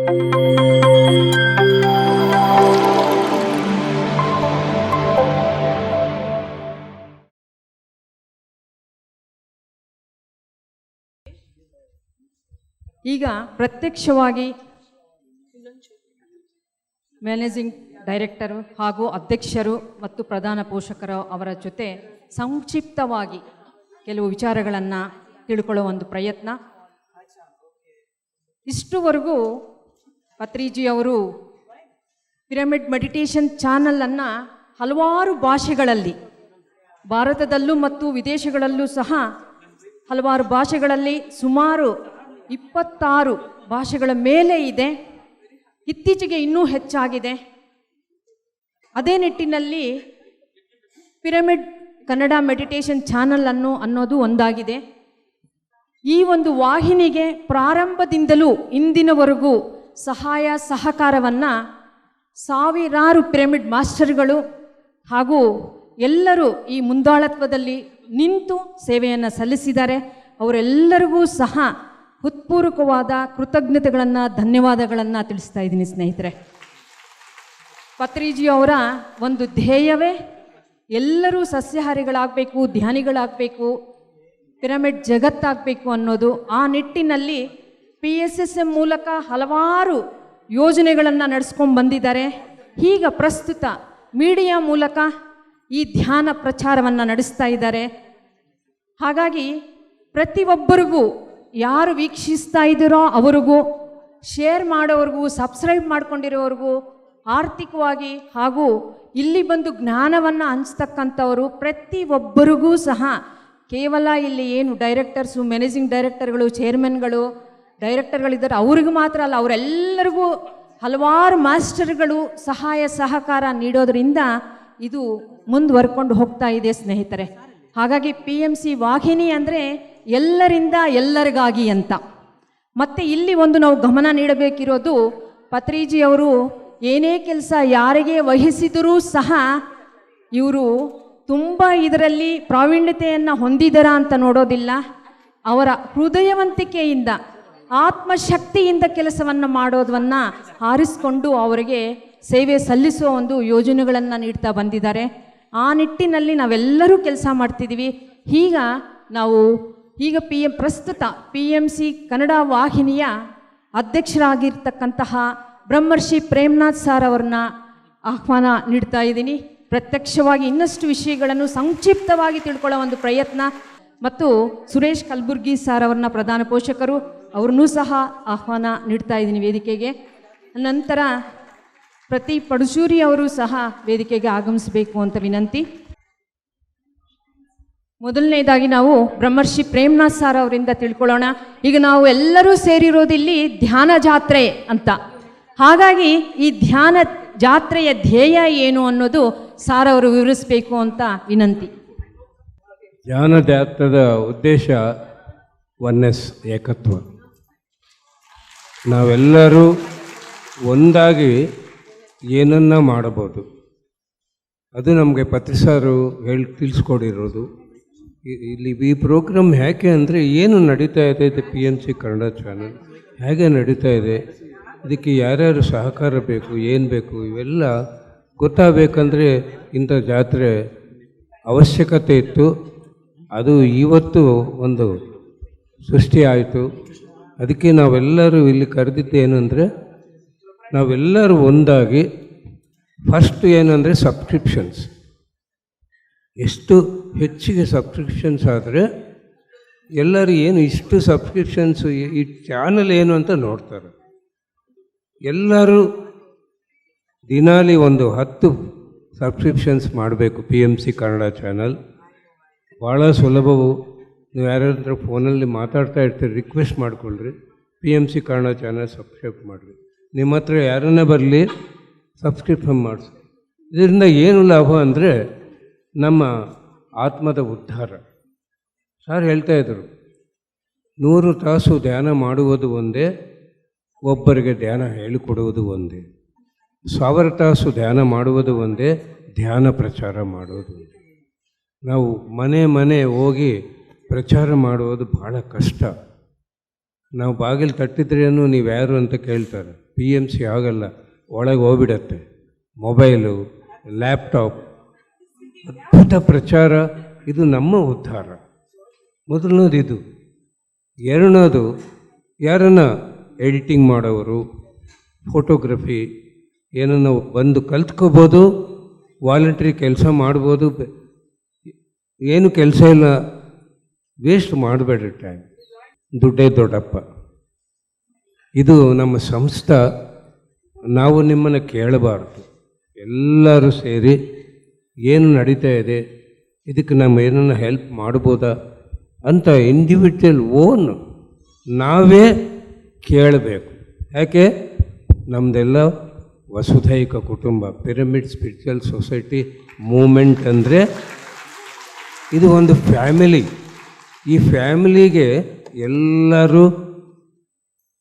ಈಗ ಪ್ರತ್ಯಕ್ಷವಾಗಿ managing director ಹಾಗೂ ಅಧ್ಯಕ್ಷರು ಮತ್ತು ಪ್ರಧಾನ ಪೋಷಕರು ಅವರ ಜೊತೆ ಸಂಕ್ಷಿಪ್ತವಾಗಿ ಕೆಲವು ವಿಚಾರಗಳನ್ನು ತಿಳ್ಕೊಳ್ಳೋ ಒಂದು ಪ್ರಯತ್ನ. ಇಷ್ಟುವರೆಗೂ ಪತ್ರಿಜಿಯವರು ಪಿರಮಿಡ್ ಮೆಡಿಟೇಷನ್ ಚಾನಲನ್ನು ಹಲವಾರು ಭಾಷೆಗಳಲ್ಲಿ, ಭಾರತದಲ್ಲೂ ಮತ್ತು ವಿದೇಶಗಳಲ್ಲೂ ಸಹ ಹಲವಾರು ಭಾಷೆಗಳಲ್ಲಿ ಸುಮಾರು 26 ಭಾಷೆಗಳ ಮೇಲೆ ಇದೆ. ಇತ್ತೀಚೆಗೆ ಇನ್ನೂ ಹೆಚ್ಚಾಗಿದೆ. ಅದೇ ನಿಟ್ಟಿನಲ್ಲಿ ಪಿರಮಿಡ್ ಕನ್ನಡ ಮೆಡಿಟೇಷನ್ ಚಾನಲ್ ಅನ್ನೋದು ಒಂದಾಗಿದೆ. ಈ ಒಂದು ವಾಹಿನಿಗೆ ಪ್ರಾರಂಭದಿಂದಲೂ ಇಂದಿನವರೆಗೂ ಸಹಾಯ ಸಹಕಾರವನ್ನು ಸಾವಿರಾರು ಪಿರಮಿಡ್ ಮಾಸ್ಟರ್ಗಳು ಹಾಗೂ ಎಲ್ಲರೂ ಈ ಮುಂದಾಳತ್ವದಲ್ಲಿ ನಿಂತು ಸೇವೆಯನ್ನು ಸಲ್ಲಿಸಿದ್ದಾರೆ. ಅವರೆಲ್ಲರಿಗೂ ಸಹ ಹೃತ್ಪೂರ್ವಕವಾದ ಕೃತಜ್ಞತೆಗಳನ್ನು, ಧನ್ಯವಾದಗಳನ್ನು ತಿಳಿಸ್ತಾ ಇದ್ದೀನಿ ಸ್ನೇಹಿತರೆ. ಪತ್ರಿಜಿಯವರ ಒಂದು ಧ್ಯೇಯವೇ ಎಲ್ಲರೂ ಸಸ್ಯಾಹಾರಿಗಳಾಗಬೇಕು, ಧ್ಯಾನಿಗಳಾಗಬೇಕು, ಪಿರಮಿಡ್ ಜಗತ್ತಾಗಬೇಕು ಅನ್ನೋದು. ಆ ನಿಟ್ಟಿನಲ್ಲಿ PSSM ಮೂಲಕ ಹಲವಾರು ಯೋಜನೆಗಳನ್ನು ನಡೆಸ್ಕೊಂಡು ಬಂದಿದ್ದಾರೆ. ಈಗ ಪ್ರಸ್ತುತ ಮೀಡಿಯಾ ಮೂಲಕ ಈ ಧ್ಯಾನ ಪ್ರಚಾರವನ್ನು ನಡೆಸ್ತಾ ಇದ್ದಾರೆ. ಹಾಗಾಗಿ ಪ್ರತಿಯೊಬ್ಬರಿಗೂ, ಯಾರು ವೀಕ್ಷಿಸ್ತಾ ಇದ್ದೀರೋ ಅವರಿಗೂ, ಶೇರ್ ಮಾಡೋವ್ರಿಗೂ, ಸಬ್ಸ್ಕ್ರೈಬ್ ಮಾಡ್ಕೊಂಡಿರೋವ್ರಿಗೂ, ಆರ್ಥಿಕವಾಗಿ ಹಾಗೂ ಇಲ್ಲಿ ಬಂದು ಜ್ಞಾನವನ್ನು ಹಂಚ್ತಕ್ಕಂಥವರು ಪ್ರತಿಯೊಬ್ಬರಿಗೂ ಸಹ, ಕೇವಲ ಇಲ್ಲಿ ಏನು ಡೈರೆಕ್ಟರ್ಸು, ಮ್ಯಾನೇಜಿಂಗ್ ಡೈರೆಕ್ಟರ್ಗಳು, ಚೇರ್ಮನ್ಗಳು, ಡೈರೆಕ್ಟರ್ಗಳಿದ್ದಾರೆ ಅವ್ರಿಗೂ ಮಾತ್ರ ಅಲ್ಲ, ಅವರೆಲ್ಲರಿಗೂ ಹಲವಾರು ಮಾಸ್ಟರ್ಗಳು ಸಹಾಯ ಸಹಕಾರ ನೀಡೋದರಿಂದ ಇದು ಮುಂದುವರ್ಕೊಂಡು ಹೋಗ್ತಾ ಇದೆ ಸ್ನೇಹಿತರೆ. ಹಾಗಾಗಿ PMC ವಾಹಿನಿ ಅಂದರೆ ಎಲ್ಲರಿಂದ ಎಲ್ಲರಿಗಾಗಿ ಅಂತ. ಮತ್ತು ಇಲ್ಲಿ ಒಂದು ನಾವು ಗಮನ ನೀಡಬೇಕಿರೋದು, ಪತ್ರಿಜಿಯವರು ಏನೇ ಕೆಲಸ ಯಾರಿಗೆ ವಹಿಸಿದರೂ ಸಹ ಇವರು ತುಂಬ ಇದರಲ್ಲಿ ಪ್ರಾವೀಣ್ಯತೆಯನ್ನು ಹೊಂದಿದರಾ ಅಂತ ನೋಡೋದಿಲ್ಲ. ಅವರ ಹೃದಯವಂತಿಕೆಯಿಂದ, ಆತ್ಮಶಕ್ತಿಯಿಂದ ಕೆಲಸವನ್ನು ಮಾಡೋದನ್ನು ಆರಿಸಿಕೊಂಡು ಅವರಿಗೆ ಸೇವೆ ಸಲ್ಲಿಸುವ ಒಂದು ಯೋಜನೆಗಳನ್ನು ನೀಡ್ತಾ ಬಂದಿದ್ದಾರೆ. ಆ ನಿಟ್ಟಿನಲ್ಲಿ ನಾವೆಲ್ಲರೂ ಕೆಲಸ ಮಾಡ್ತಿದ್ದೀವಿ. ಈಗ ಪ್ರಸ್ತುತ PMC ಕನ್ನಡ ವಾಹಿನಿಯ ಅಧ್ಯಕ್ಷರಾಗಿರ್ತಕ್ಕಂತಹ ಬ್ರಹ್ಮರ್ಷಿ ಪ್ರೇಮ್ನಾಥ್ ಸರ್ ಅವ್ರನ್ನ ಆಹ್ವಾನ ನೀಡ್ತಾ ಇದ್ದೀನಿ. ಪ್ರತ್ಯಕ್ಷವಾಗಿ ಇನ್ನಷ್ಟು ವಿಷಯಗಳನ್ನು ಸಂಕ್ಷಿಪ್ತವಾಗಿ ತಿಳ್ಕೊಳ್ಳೋ ಒಂದು ಪ್ರಯತ್ನ. ಮತ್ತು ಸುರೇಶ್ ಕಲ್ಬುರ್ಗಿ ಸರ್ ಅವ್ರನ್ನ ಪ್ರಧಾನ ಪೋಷಕರು, ಅವ್ರನ್ನೂ ಸಹ ಆಹ್ವಾನ ನೀಡ್ತಾ ಇದ್ದೀನಿ ವೇದಿಕೆಗೆ. ನಂತರ ಪ್ರತಿ ಪಡುಸೂರಿ ಅವರು ಸಹ ವೇದಿಕೆಗೆ ಆಗಮಿಸಬೇಕು ಅಂತ ವಿನಂತಿ. ಮೊದಲನೇದಾಗಿ ನಾವು ಬ್ರಹ್ಮರ್ಷಿ ಪ್ರೇಮ್ನಾಥ್ ಸರ್ ಅವರಿಂದ ತಿಳ್ಕೊಳ್ಳೋಣ. ಈಗ ನಾವು ಎಲ್ಲರೂ ಸೇರಿರೋದಿಲ್ಲಿ ಧ್ಯಾನ ಜಾತ್ರೆ ಅಂತ. ಹಾಗಾಗಿ ಈ ಧ್ಯಾನ ಜಾತ್ರೆಯ ಧ್ಯೇಯ ಏನು ಅನ್ನೋದು ಸಾರ್ ಅವರು ವಿವರಿಸಬೇಕು ಅಂತ ವಿನಂತಿ. ಧ್ಯಾನ ಜಾತ್ರೆದ ಉದ್ದೇಶ ಒನ್ನೆಸ್, ಏಕತ್ವ. ನಾವೆಲ್ಲರೂ ಒಂದಾಗಿ ಏನನ್ನ ಮಾಡಬಹುದು, ಅದು ನಮಗೆ ಪತ್ರಿಸಾರು ತಿಳಿಸ್ಕೊಡಿರೋದು. ಇಲ್ಲಿ ಈ ಪ್ರೋಗ್ರಾಮ್ ಹೇಗೆ ಅಂದರೆ, ಏನು ನಡೀತಾ ಇದೆ ಇದು PMC ಕನ್ನಡ ಚಾನಲ್ ಹೇಗೆ ನಡೀತಾ ಇದೆ, ಇದಕ್ಕೆ ಯಾರ್ಯಾರು ಸಹಕಾರ ಬೇಕು, ಏನು ಬೇಕು, ಇವೆಲ್ಲ ಗೊತ್ತಾಗಬೇಕಂದ್ರೆ ಇಂಥ ಜಾತ್ರೆ ಅವಶ್ಯಕತೆ ಇತ್ತು. ಅದು ಇವತ್ತು ಒಂದು ಸೃಷ್ಟಿ ಆಯಿತು. ಅದಕ್ಕೆ ನಾವೆಲ್ಲರೂ ಇಲ್ಲಿ ಕರೆದಿದ್ದೇನು ಅಂದರೆ, ನಾವೆಲ್ಲರೂ ಒಂದಾಗಿ ಫಸ್ಟ್ ಏನಂದರೆ ಸಬ್ಸ್ಕ್ರಿಪ್ಷನ್ಸ್. ಎಷ್ಟು ಹೆಚ್ಚಿಗೆ ಸಬ್ಸ್ಕ್ರಿಪ್ಷನ್ಸ್ ಆದರೆ ಎಲ್ಲರೂ ಏನು ಇಷ್ಟು ಸಬ್ಸ್ಕ್ರಿಪ್ಷನ್ಸು ಈ ಚಾನಲ್ ಏನು ಅಂತ ನೋಡ್ತಾರೆ. ಎಲ್ಲರೂ ದಿನಾಲಿ ಒಂದು 10 ಸಬ್ಸ್ಕ್ರಿಪ್ಷನ್ಸ್ ಮಾಡಬೇಕು PMC ಕನ್ನಡ ಚಾನಲ್. ಭಾಳ ಸುಲಭವು. ನೀವು ಯಾರ್ಯಾರ ಫೋನಲ್ಲಿ ಮಾತಾಡ್ತಾ ಇರ್ತೀರಿ, ರಿಕ್ವೆಸ್ಟ್ ಮಾಡಿಕೊಳ್ಳ್ರಿ, PMC ಕನ್ನಡ ಚಾನಲ್ ಸಬ್ಸ್ಕ್ರೈಬ್ ಮಾಡಿರಿ. ನಿಮ್ಮ ಹತ್ರ ಯಾರನ್ನೇ ಬರಲಿ ಸಬ್ಸ್ಕ್ರಿಪ್ಷನ್ ಮಾಡಿಸಿ. ಇದರಿಂದ ಏನು ಲಾಭ ಅಂದರೆ ನಮ್ಮ ಆತ್ಮದ ಉದ್ಧಾರ. ಸರ್ ಹೇಳ್ತಾಯಿದ್ರು, 100 ತಾಸು ಧ್ಯಾನ ಮಾಡುವುದು ಒಂದೇ, ಒಬ್ಬರಿಗೆ ಧ್ಯಾನ ಹೇಳಿಕೊಡುವುದು ಒಂದೇ. 1000 ತಾಸು ಧ್ಯಾನ ಮಾಡುವುದು ಒಂದೇ, ಧ್ಯಾನ ಪ್ರಚಾರ ಮಾಡುವುದು ಒಂದೇ. ನಾವು ಮನೆ ಮನೆ ಹೋಗಿ ಪ್ರಚಾರ ಮಾಡುವುದು ಭಾಳ ಕಷ್ಟ. ನಾವು ಬಾಗಿಲು ತಟ್ಟಿದ್ರೇನು ನೀವು ಯಾರು ಅಂತ ಕೇಳ್ತಾರೆ. PMC ಆಗಲ್ಲ, ಒಳಗೆ ಹೋಗ್ಬಿಡತ್ತೆ. ಮೊಬೈಲು, ಲ್ಯಾಪ್ಟಾಪ್, ಅದ್ಭುತ ಪ್ರಚಾರ. ಇದು ನಮ್ಮ ಉದ್ಧಾರ. ಮೊದಲನೇದು ಇದು. ಎರಡನೇದು, ಯಾರನ್ನ ಎಡಿಟಿಂಗ್ ಮಾಡೋರು, ಫೋಟೋಗ್ರಫಿ ಏನನ್ನ ಬಂದು ಕಲ್ತ್ಕೋಬೋದು, ವಾಲಂಟ್ರಿ ಕೆಲಸ ಮಾಡ್ಬೋದು. ಏನು ಕೆಲಸ ಇಲ್ಲ, ವೇಸ್ಟ್ ಮಾಡಬೇಡ್ರಿ ಟೈಮ್. ದುಡ್ಡೇ ದೊಡ್ಡಪ್ಪ. ಇದು ನಮ್ಮ ಸಂಸ್ಥೆ. ನಾವು ನಿಮ್ಮನ್ನು ಕೇಳಬಾರ್ದು. ಎಲ್ಲರೂ ಸೇರಿ ಏನು ನಡೀತಾ ಇದೆ, ಇದಕ್ಕೆ ನಮ್ಮ ಏನನ್ನು ಹೆಲ್ಪ್ ಮಾಡ್ಬೋದಾ ಅಂತ ಇಂಡಿವಿಜುವಲ್ ಓನ್ ನಾವೇ ಕೇಳಬೇಕು. ಯಾಕೆ? ನಮ್ಮದೆಲ್ಲ ವಸುಧೈಕ ಕುಟುಂಬ, ಪಿರಮಿಡ್ ಸ್ಪಿರಿಚುವಲ್ ಸೊಸೈಟಿ ಮೂಮೆಂಟ್ ಅಂದರೆ ಇದು ಒಂದು ಫ್ಯಾಮಿಲಿ. ಈ ಫ್ಯಾಮಿಲಿಗೆ ಎಲ್ಲರೂ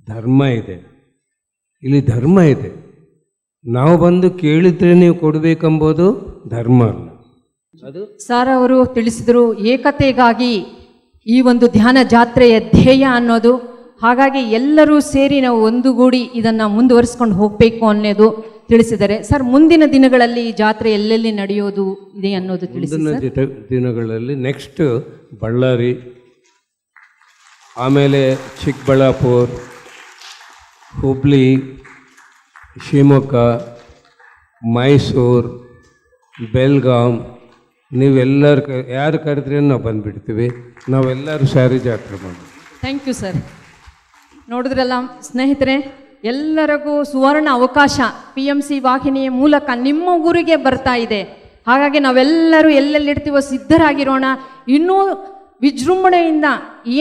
ಧರ್ಮ ಇದೆ. ಇಲ್ಲಿ ಧರ್ಮ ಇದೆ. ನಾವು ಬಂದು ಕೇಳಿದ್ರೆ ನೀವು ಕೊಡಬೇಕೆಂಬುದು ಧರ್ಮ ಅಲ್ಲ. ಅದು ಸರ್ ಅವರು ತಿಳಿಸಿದರು, ಏಕತೆಗಾಗಿ ಈ ಒಂದು ಧ್ಯಾನ ಜಾತ್ರೆಯ ಧ್ಯೇಯ ಅನ್ನೋದು. ಹಾಗಾಗಿ ಎಲ್ಲರೂ ಸೇರಿ ನಾವು ಒಂದುಗೂಡಿ ಇದನ್ನು ಮುಂದುವರಿಸ್ಕೊಂಡು ಹೋಗಬೇಕು ಅನ್ನೋದು ತಿಳಿಸಿದ್ದಾರೆ. ಸರ್, ಮುಂದಿನ ದಿನಗಳಲ್ಲಿ ಈ ಜಾತ್ರೆ ಎಲ್ಲೆಲ್ಲಿ ನಡೆಯೋದು ಇದೆ ಅನ್ನೋದು ತಿಳಿಸಿ. ಮುಂದಿನ ದಿನಗಳಲ್ಲಿ ನೆಕ್ಸ್ಟ್ ಬಳ್ಳಾರಿ, ಆಮೇಲೆ ಚಿಕ್ಕಬಳ್ಳಾಪುರ, ಹುಬ್ಳಿ, ಶಿವಮೊಗ್ಗ, ಮೈಸೂರು, ಬೆಲ್ಗಾಮ್. ನೀವೆಲ್ಲರೂ ಯಾರು ಕರೆದ್ರೆ ನಾವು ಬಂದುಬಿಡ್ತೀವಿ. ನಾವೆಲ್ಲರೂ ಸ್ಯಾರಿ ಜಾತ್ರೆ ಮಾಡಿ. Thank you sir. ನೋಡಿದ್ರಲ್ಲ ಸ್ನೇಹಿತರೆ, ಎಲ್ಲರಿಗೂ ಸುವರ್ಣ ಅವಕಾಶ PMC ವಾಹಿನಿಯ ಮೂಲಕ ನಿಮ್ಮ ಊರಿಗೆ ಬರ್ತಾ ಇದೆ. ಹಾಗಾಗಿ ನಾವೆಲ್ಲರೂ ಎಲ್ಲೆಲ್ಲಿರ್ತೀವೋ ಸಿದ್ಧರಾಗಿರೋಣ. ಇನ್ನೂ ವಿಜೃಂಭಣೆಯಿಂದ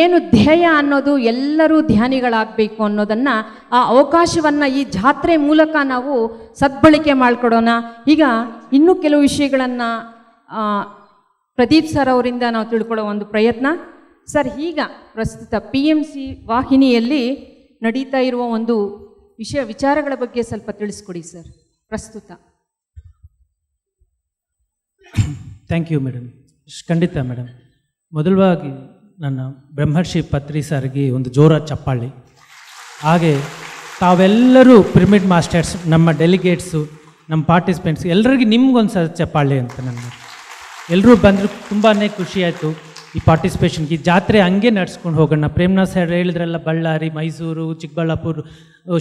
ಏನು ಧ್ಯೇಯ ಅನ್ನೋದು ಎಲ್ಲರೂ ಧ್ಯಾನಿಗಳಾಗಬೇಕು ಅನ್ನೋದನ್ನು, ಆ ಅವಕಾಶವನ್ನು ಈ ಜಾತ್ರೆ ಮೂಲಕ ನಾವು ಸದ್ಬಳಕೆ ಮಾಡಿಕೊಡೋಣ. ಈಗ ಇನ್ನೂ ಕೆಲವು ವಿಷಯಗಳನ್ನು ಪ್ರದೀಪ್ ಸರ್ ಅವರಿಂದ ನಾವು ತಿಳ್ಕೊಳ್ಳೋ ಒಂದು ಪ್ರಯತ್ನ. ಸರ್, ಈಗ ಪ್ರಸ್ತುತ PMC ವಾಹಿನಿಯಲ್ಲಿ ನಡೀತಾ ಇರುವ ಒಂದು ವಿಚಾರಗಳ ಬಗ್ಗೆ ಸ್ವಲ್ಪ ತಿಳಿಸ್ಕೊಡಿ ಸರ್. ಪ್ರಸ್ತುತ ಥ್ಯಾಂಕ್ ಯು ಮೇಡಮ್. ಖಂಡಿತ ಮೇಡಮ್. ಮೊದಲವಾಗಿ ನನ್ನ ಬ್ರಹ್ಮರ್ಷಿ ಪತ್ರಿ ಸರ್ಗೆ ಒಂದು ಜೋರಾದ ಚಪ್ಪಾಳಿ. ಹಾಗೆ ತಾವೆಲ್ಲರೂ ಪಿರಮಿಡ್ ಮಾಸ್ಟರ್ಸ್, ನಮ್ಮ ಡೆಲಿಗೇಟ್ಸು, ನಮ್ಮ ಪಾರ್ಟಿಸಿಪೆಂಟ್ಸ್ ಎಲ್ಲರಿಗೂ ನಿಮ್ಗೊಂದು ಸಲ ಚಪ್ಪಾಳಿ ಅಂತ ನನ್ನ. ಎಲ್ಲರೂ ಬಂದರು, ತುಂಬಾ ಖುಷಿ ಆಯಿತು ಈ ಪಾರ್ಟಿಸಿಪೇಷನ್ಗೆ. ಈ ಜಾತ್ರೆ ಹಂಗೆ ನಡ್ಸ್ಕೊಂಡು ಹೋಗೋಣ. ಪ್ರೇಮ್ನಾಥ್ ಸರ್ ಹೇಳಿದ್ರಲ್ಲ, ಬಳ್ಳಾರಿ, ಮೈಸೂರು, ಚಿಕ್ಕಬಳ್ಳಾಪುರ,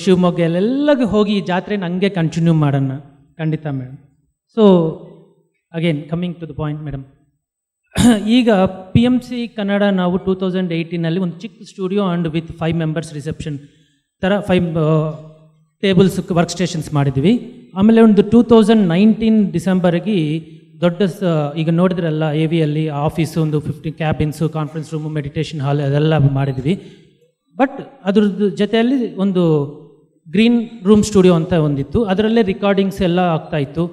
ಶಿವಮೊಗ್ಗ ಎಲ್ಲೆಲ್ಲಗೂ ಹೋಗಿ ಈ ಜಾತ್ರೆನ ಹಂಗೆ ಕಂಟಿನ್ಯೂ ಮಾಡೋಣ. ಖಂಡಿತ madam. So again coming to the point madam, ಈಗ PMC ಕನ್ನಡ ನಾವು 2018 ಒಂದು ಚಿಕ್ಕ studio and with 5 members reception ಥರ 5 ಟೇಬಲ್ಸ್ ವರ್ಕ್ ಸ್ಟೇಷನ್ಸ್ ಮಾಡಿದ್ವಿ. ಆಮೇಲೆ ಒಂದು 2019 ಡಿಸೆಂಬರ್ಗೆ ದೊಡ್ಡ ಈಗ ನೋಡಿದ್ರಲ್ಲ AVಯಲ್ಲಿ ಆಫೀಸು, ಒಂದು 50 ಕ್ಯಾಬಿನ್ಸು, ಕಾನ್ಫರೆನ್ಸ್ ರೂಮು, ಮೆಡಿಟೇಷನ್ ಹಾಲ್ ಅದೆಲ್ಲ ಮಾಡಿದ್ವಿ. ಬಟ್ ಅದ್ರದ್ದು ಜೊತೆಯಲ್ಲಿ ಒಂದು ಗ್ರೀನ್ ರೂಮ್ ಸ್ಟುಡಿಯೋ ಅಂತ ಒಂದಿತ್ತು, ಅದರಲ್ಲೇ ರಿಕಾರ್ಡಿಂಗ್ಸ್ ಎಲ್ಲ ಆಗ್ತಾಯಿತ್ತು.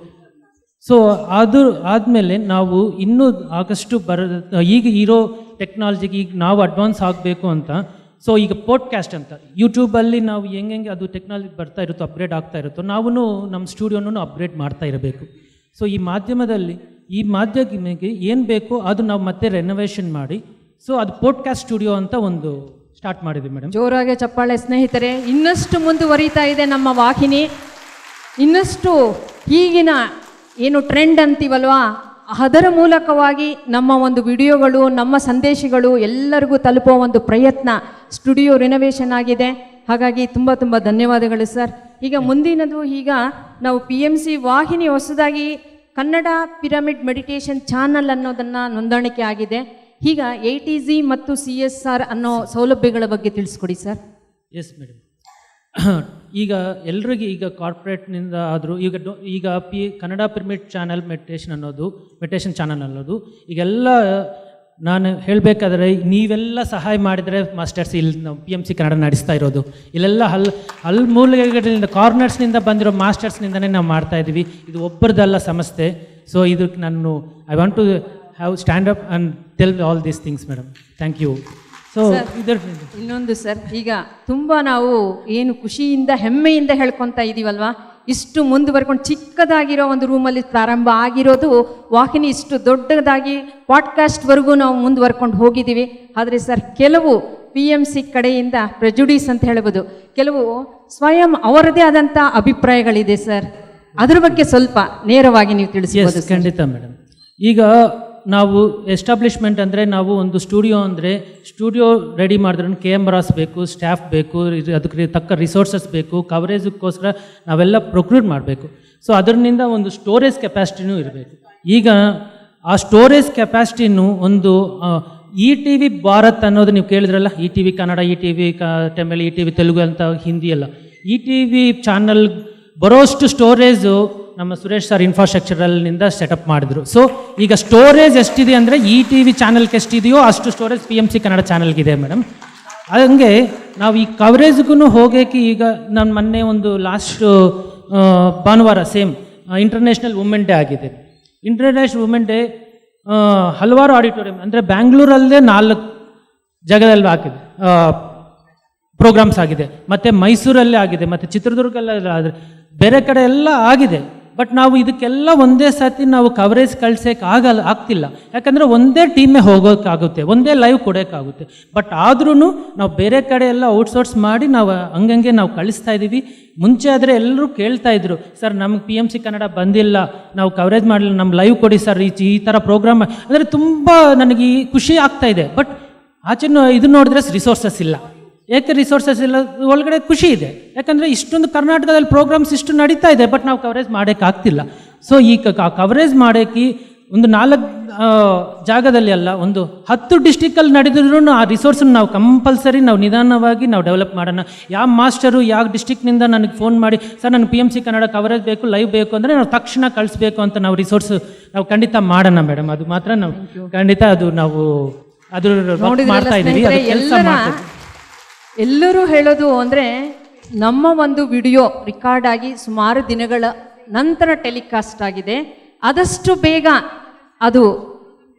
ಸೊ ಅದು ಆದಮೇಲೆ ನಾವು ಇನ್ನೂ ಆಗಷ್ಟು ಈಗ ಇರೋ ಟೆಕ್ನಾಲಜಿಗೆ ಈಗ ನಾವು ಅಡ್ವಾನ್ಸ್ ಆಗಬೇಕು ಅಂತ. ಸೊ ಈಗ ಪಾಡ್ಕಾಸ್ಟ್ ಅಂತ ಯೂಟ್ಯೂಬಲ್ಲಿ ನಾವು ಹೆಂಗೆ ಅದು ಟೆಕ್ನಾಲಜಿ ಬರ್ತಾ ಇರುತ್ತೋ, ಅಪ್ಗ್ರೇಡ್ ಆಗ್ತಾ ಇರುತ್ತೋ, ನಾವು ನಮ್ಮ ಸ್ಟುಡಿಯೋನೂ ಅಪ್ಗ್ರೇಡ್ ಮಾಡ್ತಾ ಇರಬೇಕು. ಸೊ ಈ ಮಾಧ್ಯಮಕ್ಕೆ ಏನು ಬೇಕೋ ಅದು ನಾವು ಮತ್ತೆ ರೆನೋವೇಷನ್ ಮಾಡಿ, ಸೊ ಅದು ಪಾಡ್ಕಾಸ್ಟ್ ಸ್ಟುಡಿಯೋ ಅಂತ ಒಂದು ಸ್ಟಾರ್ಟ್ ಮಾಡಿದ್ವಿ ಮೇಡಮ್. ಜೋರಾಗಿ ಚಪ್ಪಾಳೆ ಸ್ನೇಹಿತರೆ. ಇನ್ನಷ್ಟು ಮುಂದುವರಿತಾ ಇದೆ ನಮ್ಮ ವಾಹಿನಿ. ಇನ್ನಷ್ಟು ಈಗಿನ ಏನು ಟ್ರೆಂಡ್ ಅಂತೀವಲ್ವಾ, ಅದರ ಮೂಲಕವಾಗಿ ನಮ್ಮ ಒಂದು ವಿಡಿಯೋಗಳು, ನಮ್ಮ ಸಂದೇಶಗಳು ಎಲ್ಲರಿಗೂ ತಲುಪೋ ಒಂದು ಪ್ರಯತ್ನ ಸ್ಟುಡಿಯೋ ರಿನೋವೇಷನ್ ಆಗಿದೆ. ಹಾಗಾಗಿ ತುಂಬ ತುಂಬ ಧನ್ಯವಾದಗಳು ಸರ್. ಈಗ ಮುಂದಿನದು, ಈಗ ನಾವು PMC ವಾಹಿನಿ ಹೊಸದಾಗಿ ಕನ್ನಡ ಪಿರಮಿಡ್ ಮೆಡಿಟೇಷನ್ ಚಾನಲ್ ಅನ್ನೋದನ್ನು ನೋಂದಾಣಿಕೆ ಆಗಿದೆ. ಈಗ ATZ ಮತ್ತು CSR ಅನ್ನೋ ಸೌಲಭ್ಯಗಳ ಬಗ್ಗೆ ತಿಳಿಸ್ಕೊಡಿ ಸರ್. Yes madam. ಈಗ ಎಲ್ರಿಗೂ ಈಗ ಕಾರ್ಪೊರೇಟ್ನಿಂದ ಆದರೂ ಈಗ Kannada pyramid channel meditation channel ಅನ್ನೋದು ಈಗೆಲ್ಲ ನಾನು ಹೇಳಬೇಕಾದ್ರೆ ನೀವೆಲ್ಲ ಸಹಾಯ ಮಾಡಿದರೆ ಮಾಸ್ಟರ್ಸ್ ಇಲ್ಲಿ ನಾವು PMC ಕನ್ನಡ ನಡೆಸ್ತಾ ಇರೋದು. ಇಲ್ಲೆಲ್ಲ ಮೂಲೆಗಳಿಂದ ಕಾರ್ನರ್ಸ್ನಿಂದ ಬಂದಿರೋ ಮಾಸ್ಟರ್ಸ್ನಿಂದನೇ ನಾವು ಮಾಡ್ತಾಯಿದ್ದೀವಿ. ಇದು ಒಬ್ಬರದಲ್ಲ ಸಂಸ್ಥೆ. ಸೊ ಇದಕ್ಕೆ ನಾನು I want to have stand up and tell all these things madam. Thank you. So ಇನ್ನೊಂದು ಸರ್, ಈಗ ತುಂಬ ನಾವು ಏನು ಖುಷಿಯಿಂದ ಹೆಮ್ಮೆಯಿಂದ ಹೇಳ್ಕೊತಾ ಇದ್ದೀವಲ್ವಾ, ಇಷ್ಟು ಮುಂದುವರ್ಕೊಂಡು ಚಿಕ್ಕದಾಗಿರೋ ಒಂದು ರೂಮಲ್ಲಿ ಪ್ರಾರಂಭ ಆಗಿರೋದು ವಾಹಿನಿ ಇಷ್ಟು ದೊಡ್ಡದಾಗಿ ಪಾಡ್ಕಾಸ್ಟ್ವರೆಗೂ ನಾವು ಮುಂದುವರ್ಕೊಂಡು ಹೋಗಿದ್ದೀವಿ. ಆದರೆ ಸರ್, ಕೆಲವು PMC ಕಡೆಯಿಂದ ಪ್ರೆಜುಡಿಸ್ ಅಂತ ಹೇಳ್ಬೋದು, ಕೆಲವು ಸ್ವಯಂ ಅವರದೇ ಆದಂಥ ಅಭಿಪ್ರಾಯಗಳಿದೆ ಸರ್, ಅದ್ರ ಬಗ್ಗೆ ಸ್ವಲ್ಪ ನೇರವಾಗಿ ನೀವು ತಿಳಿಸ್ಬೋದು ಸರ್. ಖಂಡಿತ ಮೇಡಮ್. ಈಗ ನಾವು ಎಸ್ಟಾಬ್ಲಿಷ್ಮೆಂಟ್ ಅಂದರೆ ನಾವು ಒಂದು ಸ್ಟುಡಿಯೋ ಅಂದರೆ ಸ್ಟುಡಿಯೋ ರೆಡಿ ಮಾಡಿದ್ರೆ ಕ್ಯಾಮ್ರಾಸ್ ಬೇಕು, ಸ್ಟಾಫ್ ಬೇಕು, ಅದಕ್ಕೆ ತಕ್ಕ ರಿಸೋರ್ಸಸ್ ಬೇಕು, ಕವರೇಜಕ್ಕೋಸ್ಕರ ನಾವೆಲ್ಲ ಪ್ರೊಕ್ಯೂರ್ ಮಾಡಬೇಕು. ಸೊ ಅದರಿಂದ ಒಂದು ಸ್ಟೋರೇಜ್ ಕೆಪಾಸಿಟಿನೂ ಇರಬೇಕು. ಈಗ ಆ ಸ್ಟೋರೇಜ್ ಕೆಪಾಸಿಟಿನೂ ಒಂದು ETV ಭಾರತ್ ಅನ್ನೋದು ನೀವು ಕೇಳಿದ್ರಲ್ಲ, ETV Kannada, ETV Tamil, ETV Telugu ಅಂತ ಹಿಂದಿ ಎಲ್ಲ, ETV ಚಾನಲ್ ಬರೋಷ್ಟು ಸ್ಟೋರೇಜು ನಮ್ಮ ಸುರೇಶ್ ಸರ್ ಇನ್ಫ್ರಾಸ್ಟ್ರಕ್ಚರಲ್ನಿಂದ ಸೆಟಪ್ ಮಾಡಿದ್ರು. ಸೊ ಈಗ ಸ್ಟೋರೇಜ್ ಎಷ್ಟಿದೆ ಅಂದರೆ ETV ಚಾನಲ್ಗೆ ಎಷ್ಟಿದೆಯೋ ಅಷ್ಟು ಸ್ಟೋರೇಜ್ PMC ಕನ್ನಡ ಚಾನಲ್ಗಿದೆ ಮೇಡಮ್. ಹಂಗೆ ನಾವು ಈ ಕವರೇಜ್ಗೂ ಹೋಗೋಕ್ಕೆ ಈಗ ನಾನು ಮೊನ್ನೆ ಒಂದು ಲಾಸ್ಟ್ ಭಾನುವಾರ ಸೇಮ್ ಇಂಟರ್ನ್ಯಾಷನಲ್ ವುಮೆನ್ ಡೇ ಆಗಿದೆ. ಇಂಟರ್ನ್ಯಾಷನಲ್ ವುಮೆನ್ ಡೇ ಹಲವಾರು ಆಡಿಟೋರಿಯಂ ಅಂದರೆ ಬ್ಯಾಂಗ್ಳೂರಲ್ಲೇ 4 ಜಾಗದಲ್ಲಿ ಆಗಿದೆ ಪ್ರೋಗ್ರಾಮ್ಸ್ ಆಗಿದೆ, ಮತ್ತು ಮೈಸೂರಲ್ಲೇ ಆಗಿದೆ, ಮತ್ತು ಚಿತ್ರದುರ್ಗಲ್ಲೇ ಆದರೆ ಬೇರೆ ಕಡೆ ಎಲ್ಲ ಆಗಿದೆ. ಬಟ್ ನಾವು ಇದಕ್ಕೆಲ್ಲ ಒಂದೇ ಸತಿ ನಾವು ಕವರೇಜ್ ಕಳ್ಸೋಕೆ ಆಗ್ತಿಲ್ಲ. ಯಾಕಂದರೆ ಒಂದೇ ಟೀಮೇ ಹೋಗೋಕ್ಕಾಗುತ್ತೆ, ಒಂದೇ ಲೈವ್ ಕೊಡೋಕ್ಕಾಗುತ್ತೆ. ಬಟ್ ಆದ್ರೂ ನಾವು ಬೇರೆ ಕಡೆ ಎಲ್ಲ ಔಟ್ಸೋರ್ಸ್ ಮಾಡಿ ನಾವು ಹಂಗಂಗೆ ನಾವು ಕಳಿಸ್ತಾ ಇದ್ದೀವಿ. ಮುಂಚೆ ಆದರೆ ಎಲ್ಲರೂ ಕೇಳ್ತಾ ಇದ್ರು, ಸರ್ ನಮಗೆ PMC ಕನ್ನಡ ಬಂದಿಲ್ಲ, ನಾವು ಕವರೇಜ್ ಮಾಡಲಿಲ್ಲ, ನಮ್ಮ ಲೈವ್ ಕೊಡಿ ಸರ್, ಈ ಥರ ಪ್ರೋಗ್ರಾಮ್ ಅಂದರೆ ತುಂಬ ನನಗೆ ಖುಷಿ ಆಗ್ತಾ ಇದೆ. ಬಟ್ ಆಚೆ ಇದು ನೋಡಿದ್ರೆ ರಿಸೋರ್ಸಸ್ ಇಲ್ಲ. ಏಕೆ ರಿಸೋರ್ಸಸ್ ಇಲ್ಲ? ಒಳಗಡೆ ಖುಷಿ ಇದೆ, ಯಾಕಂದರೆ ಇಷ್ಟೊಂದು ಕರ್ನಾಟಕದಲ್ಲಿ ಪ್ರೋಗ್ರಾಮ್ಸ್ ಇಷ್ಟು ನಡೀತಾ ಇದೆ, ಬಟ್ ನಾವು ಕವರೇಜ್ ಮಾಡೋಕ್ಕಾಗ್ತಿಲ್ಲ. ಸೊ ಈ ಕವರೇಜ್ ಮಾಡೋಕ್ಕೆ ಒಂದು 4 ಜಾಗದಲ್ಲಿ ಅಲ್ಲ, ಒಂದು 10 ಡಿಸ್ಟಿಕಲ್ಲಿ ನಡೆದಿದ್ರು ಆ ರಿಸೋರ್ಸನ್ನು ನಾವು ಕಂಪಲ್ಸರಿ ನಾವು ನಿಧಾನವಾಗಿ ನಾವು ಡೆವಲಪ್ ಮಾಡೋಣ. ಯಾವ ಮಾಸ್ಟರು ಯಾವ ಡಿಸ್ಟಿಕ್ನಿಂದ ನನಗೆ ಫೋನ್ ಮಾಡಿ, ಸರ್ ನನಗೆ PMC ಕನ್ನಡ ಕವರೇಜ್ ಬೇಕು, ಲೈವ್ ಬೇಕು ಅಂದರೆ ನಾವು ತಕ್ಷಣ ಕಳಿಸ್ಬೇಕು ಅಂತ ನಾವು ರಿಸೋರ್ಸ್ ನಾವು ಖಂಡಿತ ಮಾಡೋಣ ಮೇಡಮ್. ಅದು ಮಾತ್ರ ನಾವು ಖಂಡಿತ ಅದು ನಾವು ಅದ್ರ ಮಾಡ್ತಾ ಇದ್ದೀವಿ, ಅದು ಕೆಲಸ ಮಾಡ್ತೀವಿ. ಎಲ್ಲರೂ ಹೇಳೋದು ಅಂದರೆ ನಮ್ಮ ಒಂದು ವಿಡಿಯೋ ರೆಕಾರ್ಡ್ ಆಗಿ ಸುಮಾರು ದಿನಗಳ ನಂತರ ಟೆಲಿಕಾಸ್ಟ್ ಆಗಿದೆ, ಆದಷ್ಟು ಬೇಗ ಅದು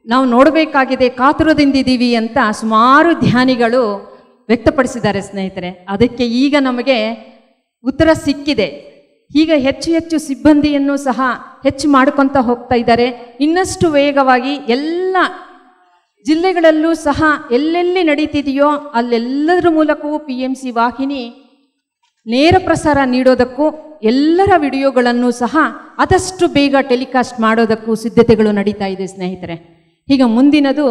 ನಾವು ನೋಡಬೇಕಾಗಿದೆ, ಕಾತುರದಿಂದಿದ್ದೀವಿ ಅಂತ ಸುಮಾರು ಧ್ಯಾನಿಗಳು ವ್ಯಕ್ತಪಡಿಸಿದ್ದಾರೆ ಸ್ನೇಹಿತರೆ. ಅದಕ್ಕೆ ಈಗ ನಮಗೆ ಉತ್ತರ ಸಿಕ್ಕಿದೆ. ಈಗ ಹೆಚ್ಚು ಹೆಚ್ಚು ಸಿಬ್ಬಂದಿಯನ್ನು ಸಹ ಹೆಚ್ಚು ಮಾಡ್ಕೊತ ಹೋಗ್ತಾ ಇದ್ದಾರೆ. ಇನ್ನಷ್ಟು ವೇಗವಾಗಿ ಎಲ್ಲ ಜಿಲ್ಲೆಗಳಲ್ಲೂ ಸಹ ಎಲ್ಲೆಲ್ಲಿ ನಡೀತಿದೆಯೋ ಅಲ್ಲೆಲ್ಲದರ ಮೂಲಕವೂ PMC ವಾಹಿನಿ ನೇರ ಪ್ರಸಾರ ನೀಡೋದಕ್ಕೂ ಎಲ್ಲರ ವಿಡಿಯೋಗಳನ್ನು ಸಹ ಆದಷ್ಟು ಬೇಗ ಟೆಲಿಕಾಸ್ಟ್ ಮಾಡೋದಕ್ಕೂ ಸಿದ್ಧತೆಗಳು ನಡೀತಾ ಇದೆ ಸ್ನೇಹಿತರೆ. ಈಗ ಮುಂದಿನದು